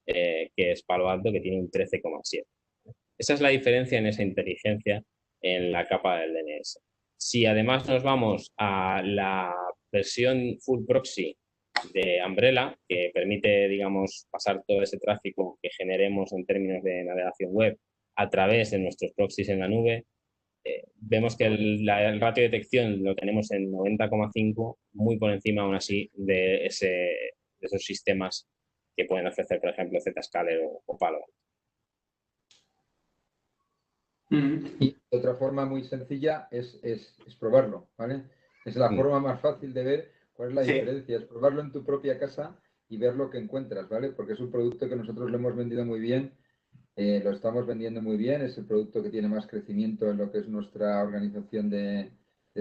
que es Palo Alto, que tiene un 13,7. Esa es la diferencia en esa inteligencia en la capa del DNS. Si además nos vamos a la versión full proxy de Umbrella, que permite, digamos, pasar todo ese tráfico que generemos en términos de navegación web a través de nuestros proxies en la nube, vemos que el ratio de detección lo tenemos en 90,5, muy por encima aún así de esos sistemas que pueden ofrecer, por ejemplo, Zscaler o Palo. Y de otra forma muy sencilla es probarlo, ¿vale? Es la forma más fácil de ver cuál es la diferencia, es probarlo en tu propia casa y ver lo que encuentras, ¿vale? Porque es un producto que nosotros lo hemos vendido muy bien, lo estamos vendiendo muy bien, es el producto que tiene más crecimiento en lo que es nuestra organización de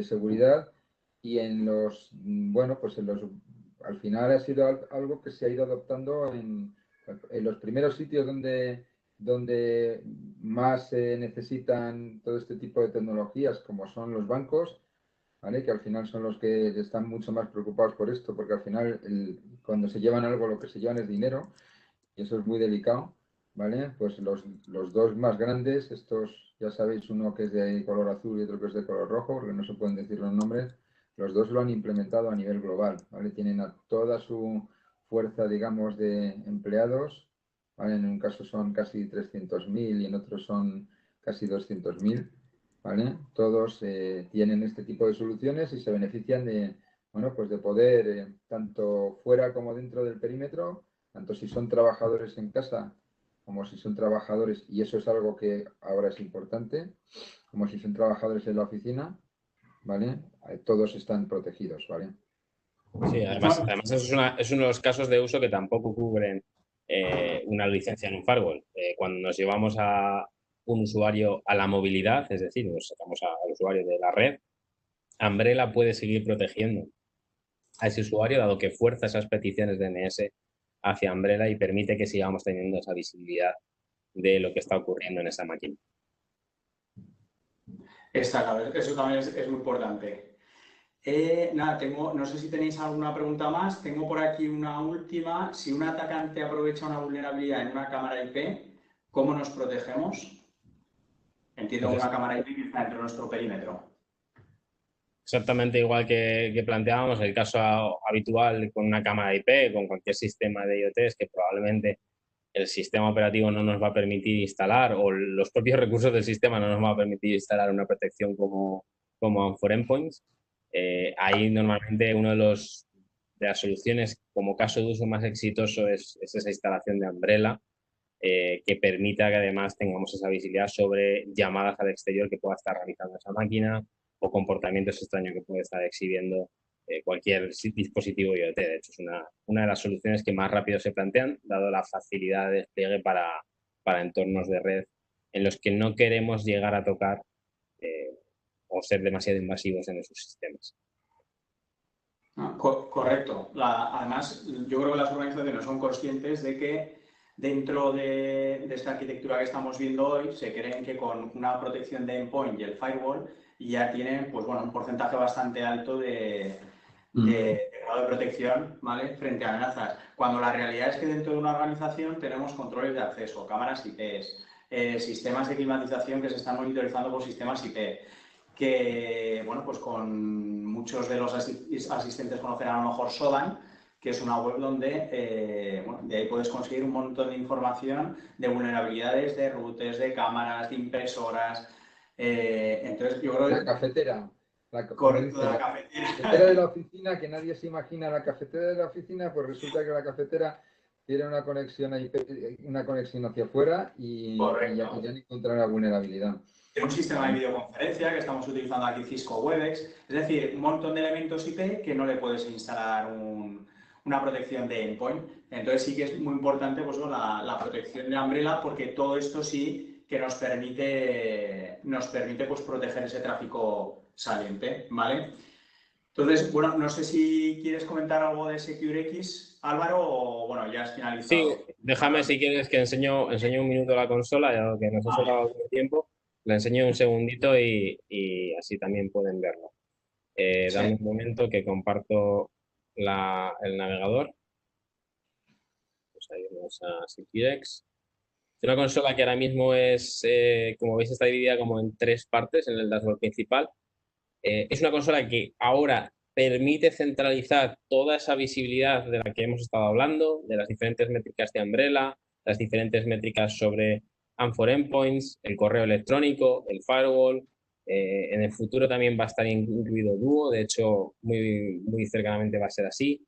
seguridad y al final ha sido algo que se ha ido adoptando en los primeros sitios donde más se necesitan todo este tipo de tecnologías, como son los bancos, ¿vale? Que al final son los que están mucho más preocupados por esto, porque al final cuando se llevan algo lo que se llevan es dinero y eso es muy delicado, ¿vale? Pues los dos más grandes, estos ya sabéis, uno que es de color azul y otro que es de color rojo, porque no se pueden decir los nombres, los dos lo han implementado a nivel global, ¿vale? Tienen a toda su fuerza, digamos, de empleados, ¿vale? En un caso son casi 300.000 y en otro son casi 200.000, ¿vale? Todos tienen este tipo de soluciones y se benefician de, bueno, pues de poder, tanto fuera como dentro del perímetro, tanto si son trabajadores en casa como si son trabajadores, y eso es algo que ahora es importante, como si son trabajadores en la oficina, ¿vale? Todos están protegidos, ¿vale? Sí, además es uno de los casos de uso que tampoco cubren una licencia en un firewall. Cuando nos llevamos a un usuario a la movilidad, es decir, nos sacamos al usuario de la red, Umbrella puede seguir protegiendo a ese usuario, dado que fuerza esas peticiones de DNS hacia Umbrella y permite que sigamos teniendo esa visibilidad de lo que está ocurriendo en esa máquina. Eso también es muy importante. Nada, no sé si tenéis alguna pregunta más. Tengo por aquí una última. Si un atacante aprovecha una vulnerabilidad en una cámara IP, ¿cómo nos protegemos? Entiendo que una cámara IP que está dentro de nuestro perímetro. Exactamente igual que planteábamos, el caso habitual con una cámara IP, con cualquier sistema de IoT, es que probablemente el sistema operativo no nos va a permitir instalar, o los propios recursos del sistema no nos va a permitir instalar una protección como for endpoints. Ahí normalmente una de las soluciones como caso de uso más exitoso es esa instalación de Umbrella, que permita que además tengamos esa visibilidad sobre llamadas al exterior que pueda estar realizando esa máquina o comportamientos extraños que puede estar exhibiendo cualquier dispositivo IoT. De hecho, es una de las soluciones que más rápido se plantean, dado la facilidad de despliegue para entornos de red en los que no queremos llegar a tocar o ser demasiado invasivos en esos sistemas. Correcto. Además, yo creo que las organizaciones son conscientes de que dentro de esta arquitectura que estamos viendo hoy, se creen que con una protección de endpoint y el firewall y ya tienen, pues bueno, un porcentaje bastante alto de grado de protección, ¿vale? Frente a amenazas. Cuando la realidad es que dentro de una organización tenemos controles de acceso, cámaras IPs, sistemas de climatización que se están monitorizando por sistemas IP, que, bueno, pues con muchos de los asistentes conocerán a lo mejor Sodan, que es una web donde bueno, de ahí puedes conseguir un montón de información de vulnerabilidades de routers, de cámaras, de impresoras. Entonces, yo creo que... La cafetera. Correcto, la La cafetera de la oficina, que nadie se imagina la cafetera de la oficina, pues resulta que la cafetera tiene una conexión una conexión hacia afuera y ya encontrar la vulnerabilidad. Tiene un sistema de videoconferencia que estamos utilizando aquí, Cisco Webex, es decir, un montón de elementos IP que no le puedes instalar una protección de endpoint. Entonces sí que es muy importante pues, la protección de Umbrella, porque todo esto sí que nos permite pues, proteger ese tráfico saliente, ¿vale? Entonces, bueno, no sé si quieres comentar algo de SecureX, Álvaro, o bueno, ya has finalizado. Sí, déjame si quieres que enseño un minuto la consola, ya que nos ha sobrado algo de tiempo. La enseño un segundito y así también pueden verlo. Dame un momento que comparto el navegador. Pues ahí vamos a SecureX. Es una consola que ahora mismo es, como veis, está dividida como en tres partes en el dashboard principal. Es una consola que ahora permite centralizar toda esa visibilidad de la que hemos estado hablando, de las diferentes métricas de Umbrella, las diferentes métricas sobre Amphor Endpoints, el correo electrónico, el firewall. En el futuro también va a estar incluido Duo, de hecho, muy cercanamente va a ser así.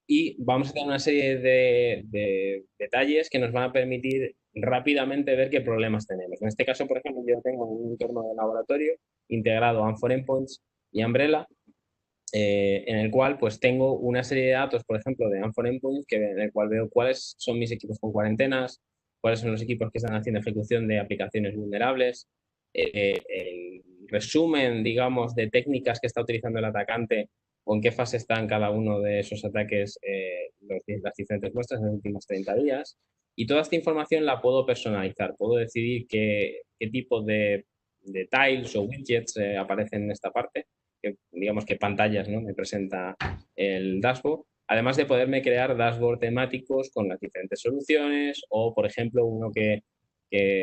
Y vamos a tener una serie de detalles que nos van a permitir rápidamente ver qué problemas tenemos. En este caso, por ejemplo, yo tengo un entorno de laboratorio integrado a Amphor Endpoints y Umbrella, en el cual pues tengo una serie de datos, por ejemplo, de Amphor Endpoints, en el cual veo cuáles son mis equipos con cuarentenas, cuáles son los equipos que están haciendo ejecución de aplicaciones vulnerables, el resumen, digamos, de técnicas que está utilizando el atacante o en qué fase están cada uno de esos ataques, las diferentes muestras en los últimos 30 días. Y toda esta información la puedo personalizar, puedo decidir qué tipo de tiles o widgets aparecen en esta parte, digamos que pantallas, ¿no?, me presenta el dashboard, además de poderme crear dashboard temáticos con las diferentes soluciones o, por ejemplo, uno que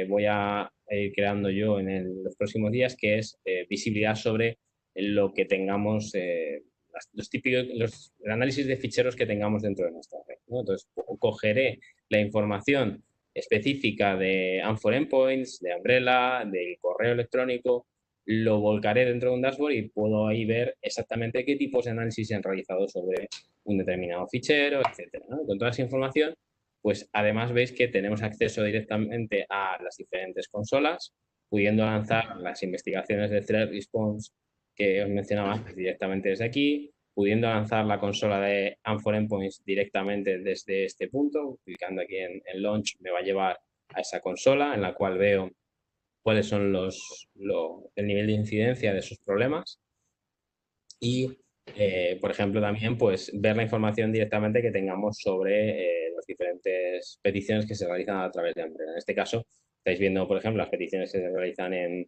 voy a ir creando yo en los próximos días, que es visibilidad sobre lo que tengamos, los típicos, el análisis de ficheros que tengamos dentro de nuestra red, ¿no? Entonces, cogeré la información específica de Amphor Endpoints, de Umbrella, del correo electrónico, lo volcaré dentro de un dashboard y puedo ahí ver exactamente qué tipos de análisis se han realizado sobre un determinado fichero, etcétera, ¿no? Con toda esa información, pues además veis que tenemos acceso directamente a las diferentes consolas, pudiendo lanzar las investigaciones de Threat Response que os mencionaba antes directamente desde aquí, pudiendo lanzar la consola de Amphor Endpoints directamente desde este punto, clicando aquí en Launch me va a llevar a esa consola en la cual veo cuáles son el nivel de incidencia de esos problemas y, por ejemplo, también pues ver la información directamente que tengamos sobre las diferentes peticiones que se realizan a través de Umbrella. En este caso, estáis viendo, por ejemplo, las peticiones que se realizan en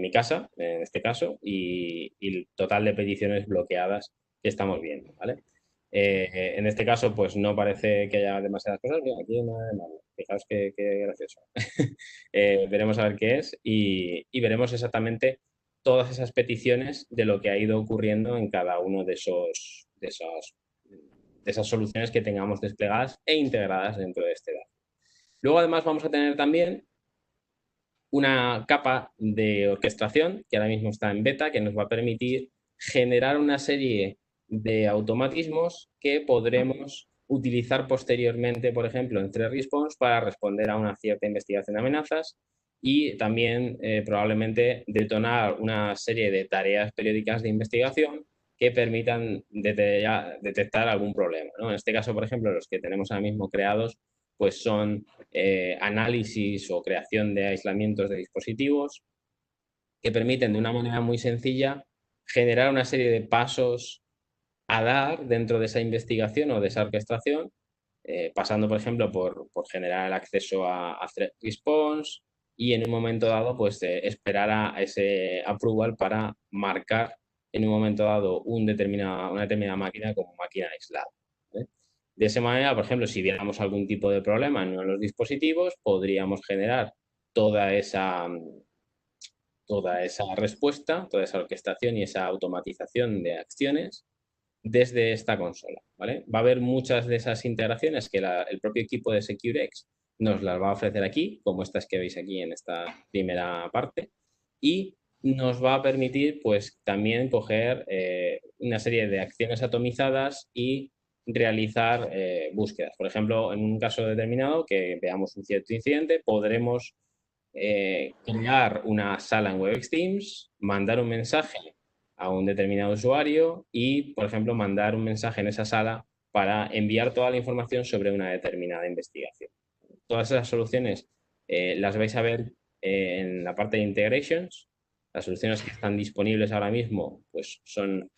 mi casa, en este caso, y el total de peticiones bloqueadas que estamos viendo, ¿vale? En este caso, pues no parece que haya demasiadas cosas. Mira, aquí no hay nada. Fijaos qué gracioso. Veremos a ver qué es y veremos exactamente todas esas peticiones de lo que ha ido ocurriendo en cada uno de esas soluciones que tengamos desplegadas e integradas dentro de este dato. Luego, además, vamos a tener también una capa de orquestación que ahora mismo está en beta, que nos va a permitir generar una serie de automatismos que podremos utilizar posteriormente, por ejemplo, en Threat Response para responder a una cierta investigación de amenazas y también probablemente detonar una serie de tareas periódicas de investigación que permitan detectar algún problema, ¿no? En este caso, por ejemplo, los que tenemos ahora mismo creados pues son análisis o creación de aislamientos de dispositivos que permiten de una manera muy sencilla generar una serie de pasos a dar dentro de esa investigación o de esa orquestación, pasando, por ejemplo, por generar el acceso a Threat Response y en un momento dado pues esperar a ese approval para marcar en un momento dado una determinada máquina como máquina aislada, ¿vale? De esa manera, por ejemplo, si viéramos algún tipo de problema en uno de los dispositivos, podríamos generar toda esa respuesta, toda esa orquestación y esa automatización de acciones desde esta consola, ¿vale? Va a haber muchas de esas integraciones que el propio equipo de SecureX nos las va a ofrecer aquí, como estas que veis aquí en esta primera parte, y nos va a permitir pues también coger una serie de acciones atomizadas y realizar búsquedas. Por ejemplo, en un caso determinado que veamos un cierto incidente, podremos crear una sala en Webex Teams, mandar un mensaje a un determinado usuario y, por ejemplo, mandar un mensaje en esa sala para enviar toda la información sobre una determinada investigación. Todas esas soluciones las vais a ver en la parte de integrations. Las soluciones que están disponibles ahora mismo pues son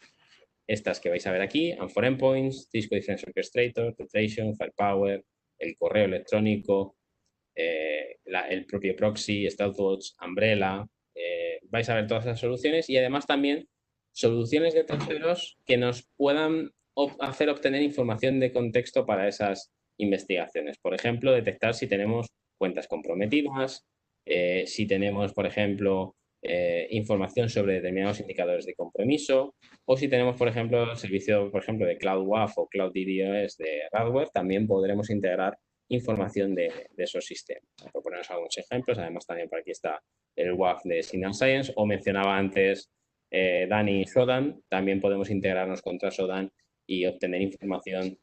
estas que vais a ver aquí: And4 Endpoints, Cisco Defense Orchestrator, Tetration, Firepower, el correo electrónico, el propio proxy, StealthWatch, Umbrella. Vais a ver todas esas soluciones y además también soluciones de terceros que nos puedan hacer obtener información de contexto para esas investigaciones. Por ejemplo, detectar si tenemos cuentas comprometidas, si tenemos, por ejemplo, información sobre determinados indicadores de compromiso, o si tenemos, por ejemplo, el servicio, por ejemplo, de Cloud WAF o Cloud DDoS de Radware, también podremos integrar información de esos sistemas. Por ponernos algunos ejemplos, además también por aquí está el WAF de Signal Science, o mencionaba antes Dani Shodan, también podemos integrarnos contra Shodan y obtener información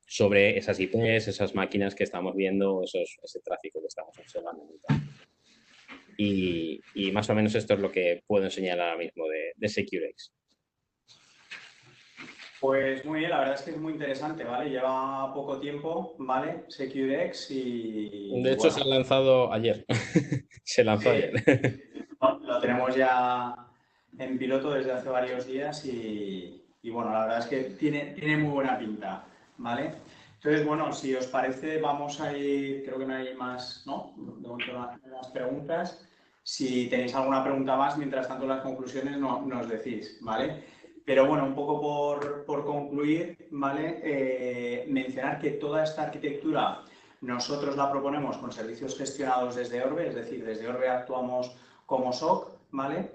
sobre esas IPs, esas máquinas que estamos viendo, ese tráfico que estamos observando. Y más o menos esto es lo que puedo enseñar ahora mismo de SecureX. Pues muy bien, la verdad es que es muy interesante, ¿vale? Lleva poco tiempo, ¿vale? SecureX y... De hecho, bueno, se ha lanzado ayer. Se lanzó ayer. Lo tenemos ya en piloto desde hace varios días y bueno, la verdad es que tiene muy buena pinta, ¿vale? Entonces, bueno, si os parece, vamos a ir, creo que no hay más, ¿no? De momento las preguntas. Si tenéis alguna pregunta más, mientras tanto las conclusiones nos decís, ¿vale? Pero bueno, un poco por concluir, ¿vale? Mencionar que toda esta arquitectura nosotros la proponemos con servicios gestionados desde Orbe, es decir, desde Orbe actuamos como SOC, ¿vale?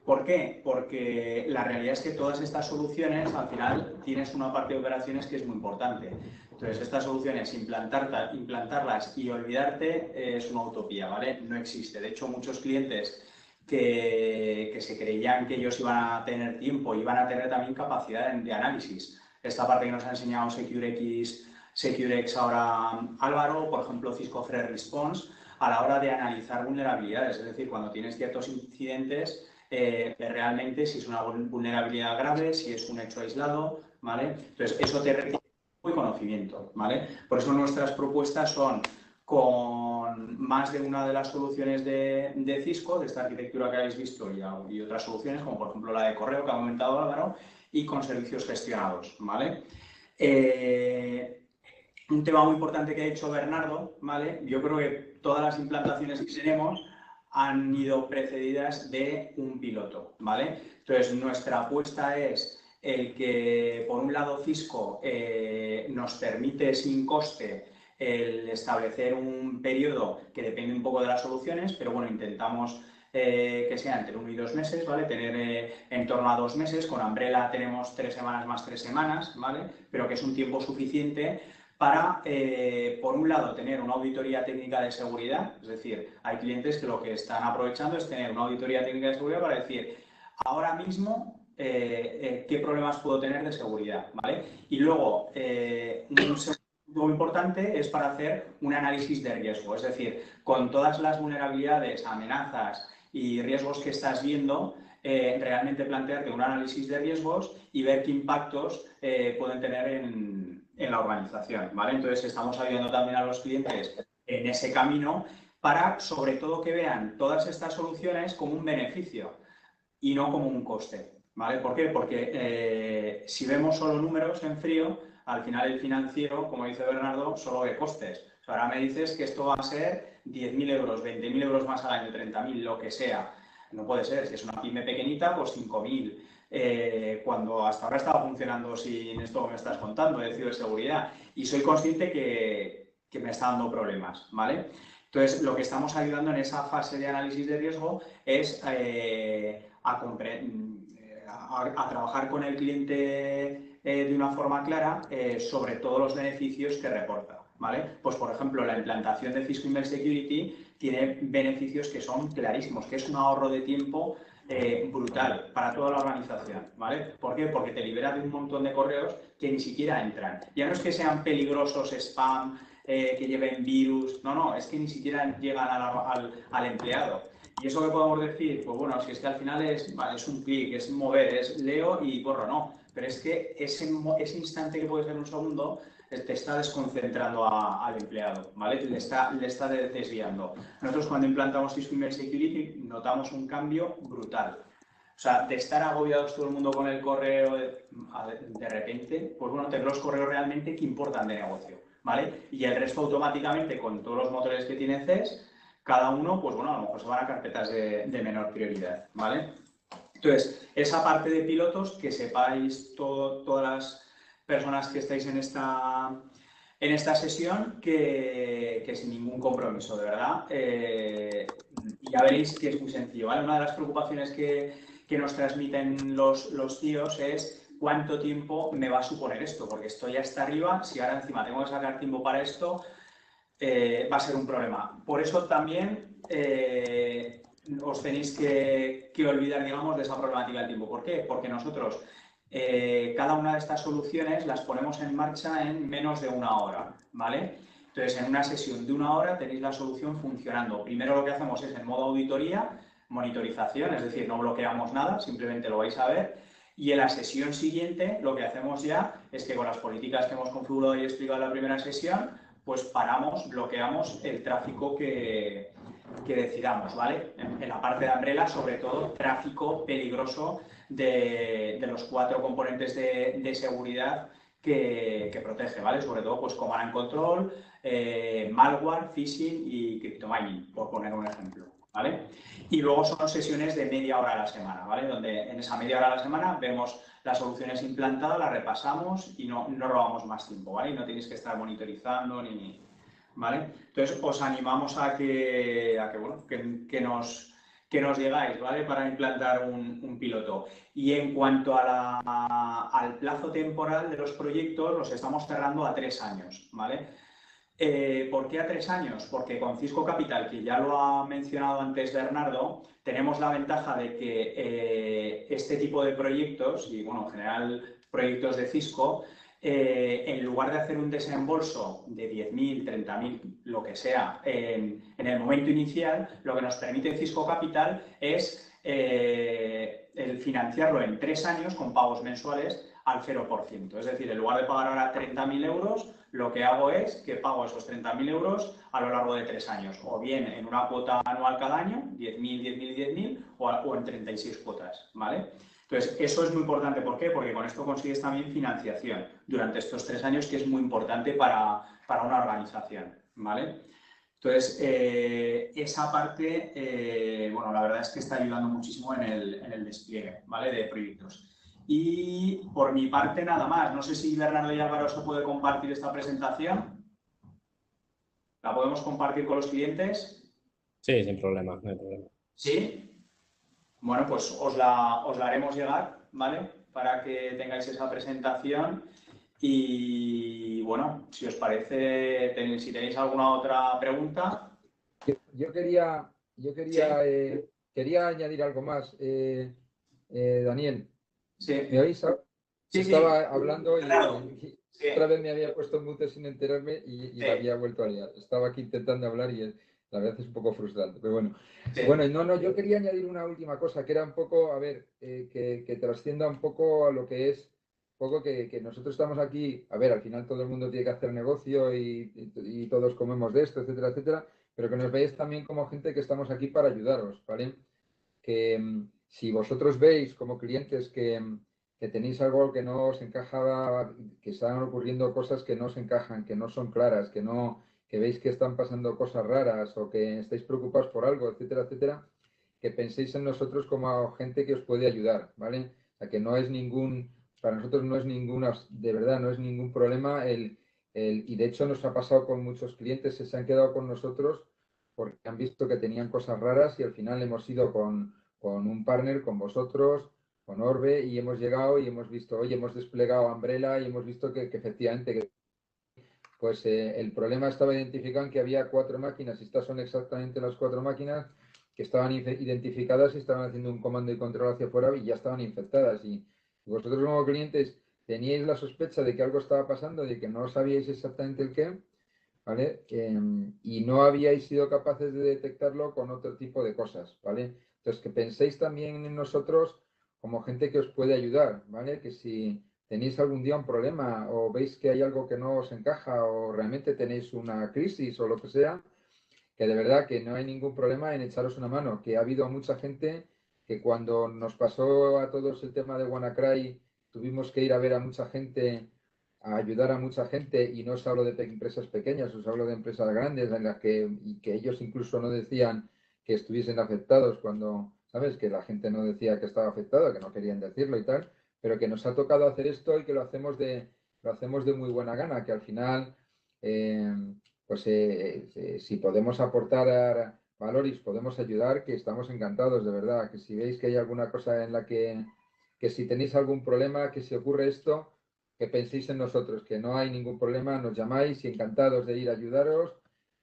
¿Por qué? Porque la realidad es que todas estas soluciones, al final, tienes una parte de operaciones que es muy importante. Entonces, estas soluciones, implantarlas y olvidarte es una utopía, ¿vale? No existe. De hecho, muchos clientes que se creían que ellos iban a tener tiempo, iban a tener también capacidad de análisis. Esta parte que nos ha enseñado SecureX ahora Álvaro, por ejemplo, Cisco Threat Response, a la hora de analizar vulnerabilidades. Es decir, cuando tienes ciertos incidentes, realmente si es una vulnerabilidad grave, si es un hecho aislado, ¿vale? Entonces, eso te requiere muy conocimiento, ¿vale? Por eso nuestras propuestas son con más de una de las soluciones de Cisco, de esta arquitectura que habéis visto y otras soluciones, como por ejemplo la de correo que ha comentado Álvaro, y con servicios gestionados, ¿vale? Un tema muy importante que ha dicho Bernardo, ¿vale? Yo creo que todas las implantaciones que tenemos han ido precedidas de un piloto, ¿vale? Entonces, nuestra apuesta es el que, por un lado, Cisco nos permite sin coste el establecer un periodo que depende un poco de las soluciones, pero bueno, intentamos que sea entre 1 y 2 meses, ¿vale? Tener en torno a 2 meses. Con Umbrella tenemos 3 semanas más 3 semanas, ¿vale? Pero que es un tiempo suficiente para, por un lado, tener una auditoría técnica de seguridad. Es decir, hay clientes que lo que están aprovechando es tener una auditoría técnica de seguridad para decir, ahora mismo, ¿qué problemas puedo tener de seguridad? ¿Vale? Y luego, un segundo muy importante es para hacer un análisis de riesgo. Es decir, con todas las vulnerabilidades, amenazas y riesgos que estás viendo, realmente plantearte un análisis de riesgos y ver qué impactos pueden tener en la organización, ¿vale? Entonces, estamos ayudando también a los clientes en ese camino para, sobre todo, que vean todas estas soluciones como un beneficio y no como un coste, ¿vale? ¿Por qué? Porque si vemos solo números en frío, al final el financiero, como dice Bernardo, solo ve costes. O sea, ahora me dices que esto va a ser 10.000 euros, 20.000 euros más al año, 30.000, lo que sea. No puede ser, si es una pyme pequeñita, pues 5.000. Cuando hasta ahora estaba funcionando sin esto que me estás contando, de ciberseguridad. Y soy consciente que me está dando problemas, ¿vale? Entonces, lo que estamos ayudando en esa fase de análisis de riesgo es a trabajar con el cliente de una forma clara sobre todos los beneficios que reporta, ¿vale? Pues, por ejemplo, la implantación de Cisco Email Security tiene beneficios que son clarísimos, que es un ahorro de tiempo brutal para toda la organización, ¿vale? ¿Por qué? Porque te libera de un montón de correos que ni siquiera entran. Ya no es que sean peligrosos, spam, que lleven virus, no, es que ni siquiera llegan al empleado. ¿Y eso qué podemos decir? Pues bueno, si es que al final es un clic, es mover, es leo y borro, no. Pero es que ese instante que puede ser un segundo te está desconcentrando al empleado, ¿vale? Le está desviando. Nosotros cuando implantamos Cisco Email Security notamos un cambio brutal. O sea, de estar agobiados todo el mundo con el correo de repente, pues bueno, tener los correos realmente que importan de negocio, ¿vale? Y el resto automáticamente con todos los motores que tiene CES, cada uno, pues bueno, a lo mejor se van a carpetas de menor prioridad, ¿vale? Entonces, esa parte de pilotos, que sepáis todas las personas que estáis en esta sesión, que sin ningún compromiso, de verdad. Ya veréis que es muy sencillo, ¿vale? Una de las preocupaciones que nos transmiten los CIOs es cuánto tiempo me va a suponer esto, porque estoy hasta arriba, si ahora encima tengo que sacar tiempo para esto, va a ser un problema. Por eso también os tenéis que olvidar, digamos, de esa problemática del tiempo. ¿Por qué? Porque nosotros cada una de estas soluciones las ponemos en marcha en menos de una hora, ¿vale? Entonces, en una sesión de una hora tenéis la solución funcionando. Primero lo que hacemos es en modo auditoría, monitorización, es decir, no bloqueamos nada, simplemente lo vais a ver. Y en la sesión siguiente lo que hacemos ya es que con las políticas que hemos configurado y explicado en la primera sesión, pues paramos, bloqueamos el tráfico que decidamos, ¿vale? En la parte de Umbrella, sobre todo, tráfico peligroso de los 4 componentes de seguridad que protege, ¿vale? Sobre todo, pues, command and control, malware, phishing y cryptomining, por poner un ejemplo, ¿vale? Y luego son sesiones de media hora a la semana, ¿vale? Donde en esa media hora a la semana vemos las soluciones implantadas, las repasamos y no robamos más tiempo, ¿vale? Y no tenéis que estar monitorizando ni... ¿Vale? Entonces, os animamos a que nos digáis, ¿vale? Para implantar un piloto. Y en cuanto al plazo temporal de los proyectos, los estamos cerrando a 3 años, ¿vale? ¿Por qué a 3 años? Porque con Cisco Capital, que ya lo ha mencionado antes Bernardo, tenemos la ventaja de que este tipo de proyectos, y bueno, en general proyectos de Cisco, en lugar de hacer un desembolso de 10.000, 30.000, lo que sea, en el momento inicial, lo que nos permite Cisco Capital es el financiarlo en 3 años con pagos mensuales al 0%. Es decir, en lugar de pagar ahora 30.000 euros, lo que hago es que pago esos 30.000 euros a lo largo de 3 años, o bien en una cuota anual cada año, 10.000, 10.000, 10.000, o en 36 cuotas, ¿vale? Entonces, eso es muy importante. ¿Por qué? Porque con esto consigues también financiación durante estos 3 años, que es muy importante para una organización, ¿vale? Entonces, esa parte, bueno, la verdad es que está ayudando muchísimo en el despliegue, ¿vale? De proyectos. Y por mi parte, nada más. No sé si Bernardo y Álvaro se puede compartir esta presentación. ¿La podemos compartir con los clientes? Sí, sin problema, no hay problema. ¿Sí? Bueno, pues os la haremos llegar, ¿vale? Para que tengáis esa presentación. Y bueno, si os parece, si tenéis alguna otra pregunta. Yo quería Sí. quería añadir algo más. Daniel, Sí, ¿me oís? sí, Estaba hablando claro. y Sí, otra vez me había puesto en mute sin enterarme y la sí, había vuelto a liar. Estaba aquí intentando hablar y la verdad es un poco frustrante, pero bueno. sí. Bueno, yo quería añadir una última cosa, que era un poco, a ver, que trascienda un poco a lo que es, un poco que nosotros estamos aquí, a ver, al final todo el mundo tiene que hacer negocio y todos comemos de esto, etcétera, etcétera, pero que nos veáis también como gente que estamos aquí para ayudaros, ¿vale? Que si vosotros veis como clientes que tenéis algo que no os encajaba, que están ocurriendo cosas que no os encajan, que no son claras, que veis que están pasando cosas raras o que estáis preocupados por algo, etcétera, etcétera, que penséis en nosotros como gente que os puede ayudar, ¿vale? O sea, que no es para nosotros no es de verdad, no es ningún problema y de hecho nos ha pasado con muchos clientes que se han quedado con nosotros porque han visto que tenían cosas raras y al final hemos ido con un partner, con vosotros, con Orbe, y hemos llegado y hemos visto, oye, hemos desplegado Umbrella y hemos visto que efectivamente pues el problema estaba identificado en que había 4 máquinas, y estas son exactamente las 4 máquinas que estaban identificadas y estaban haciendo un comando y control hacia afuera y ya estaban infectadas. Y vosotros como clientes teníais la sospecha de que algo estaba pasando, de que no sabíais exactamente el qué, ¿vale? Y no habíais sido capaces de detectarlo con otro tipo de cosas, ¿vale? Entonces, que penséis también en nosotros como gente que os puede ayudar, ¿vale? Que si tenéis algún día un problema o veis que hay algo que no os encaja o realmente tenéis una crisis o lo que sea, que de verdad que no hay ningún problema en echaros una mano, que ha habido mucha gente que cuando nos pasó a todos el tema de WannaCry, tuvimos que ir a ver a mucha gente, a ayudar a mucha gente, y no os hablo de empresas pequeñas, os hablo de empresas grandes en las que ellos incluso no decían que estuviesen afectados cuando, ¿sabes? Que la gente no decía que estaba afectado, que no querían decirlo y tal, pero que nos ha tocado hacer esto y que lo hacemos de muy buena gana, que al final pues si podemos aportar valor y os podemos ayudar, que estamos encantados, de verdad, que si veis que hay alguna cosa en la que si tenéis algún problema, que si ocurre esto, que penséis en nosotros, que no hay ningún problema, nos llamáis y encantados de ir a ayudaros.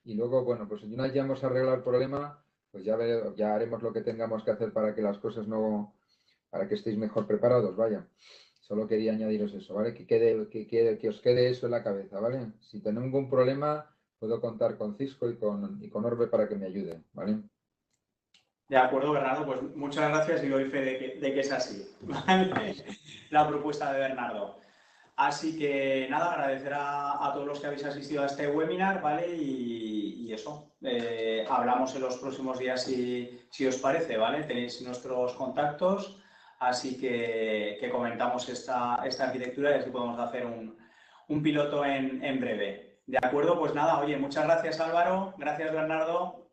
Y luego, bueno, pues una vez ya hemos arreglado el problema, pues ya haremos lo que tengamos que hacer para que las cosas no, para que estéis mejor preparados, vaya. Solo quería añadiros eso, ¿vale? Que os quede eso en la cabeza, ¿vale? Si tengo algún problema, puedo contar con Cisco y con Orbe para que me ayuden, ¿vale? De acuerdo, Bernardo, pues muchas gracias y doy fe de que es así, ¿vale? La propuesta de Bernardo. Así que nada, agradecer a todos los que habéis asistido a este webinar, ¿vale? Y eso, hablamos en los próximos días si os parece, ¿vale? Tenéis nuestros contactos, así que comentamos esta arquitectura y así podemos hacer un piloto en breve. De acuerdo, pues nada, oye, muchas gracias Álvaro, gracias Bernardo.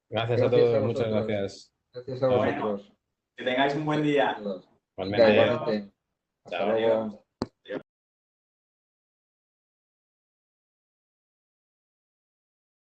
Gracias a Gracias a todos, muchas vosotros. gracias. Gracias a Chao. Bueno, vosotros. que tengáis un buen día. Todos. Venga, Igualmente. Adiós. igualmente. Hasta Chao, adiós. luego.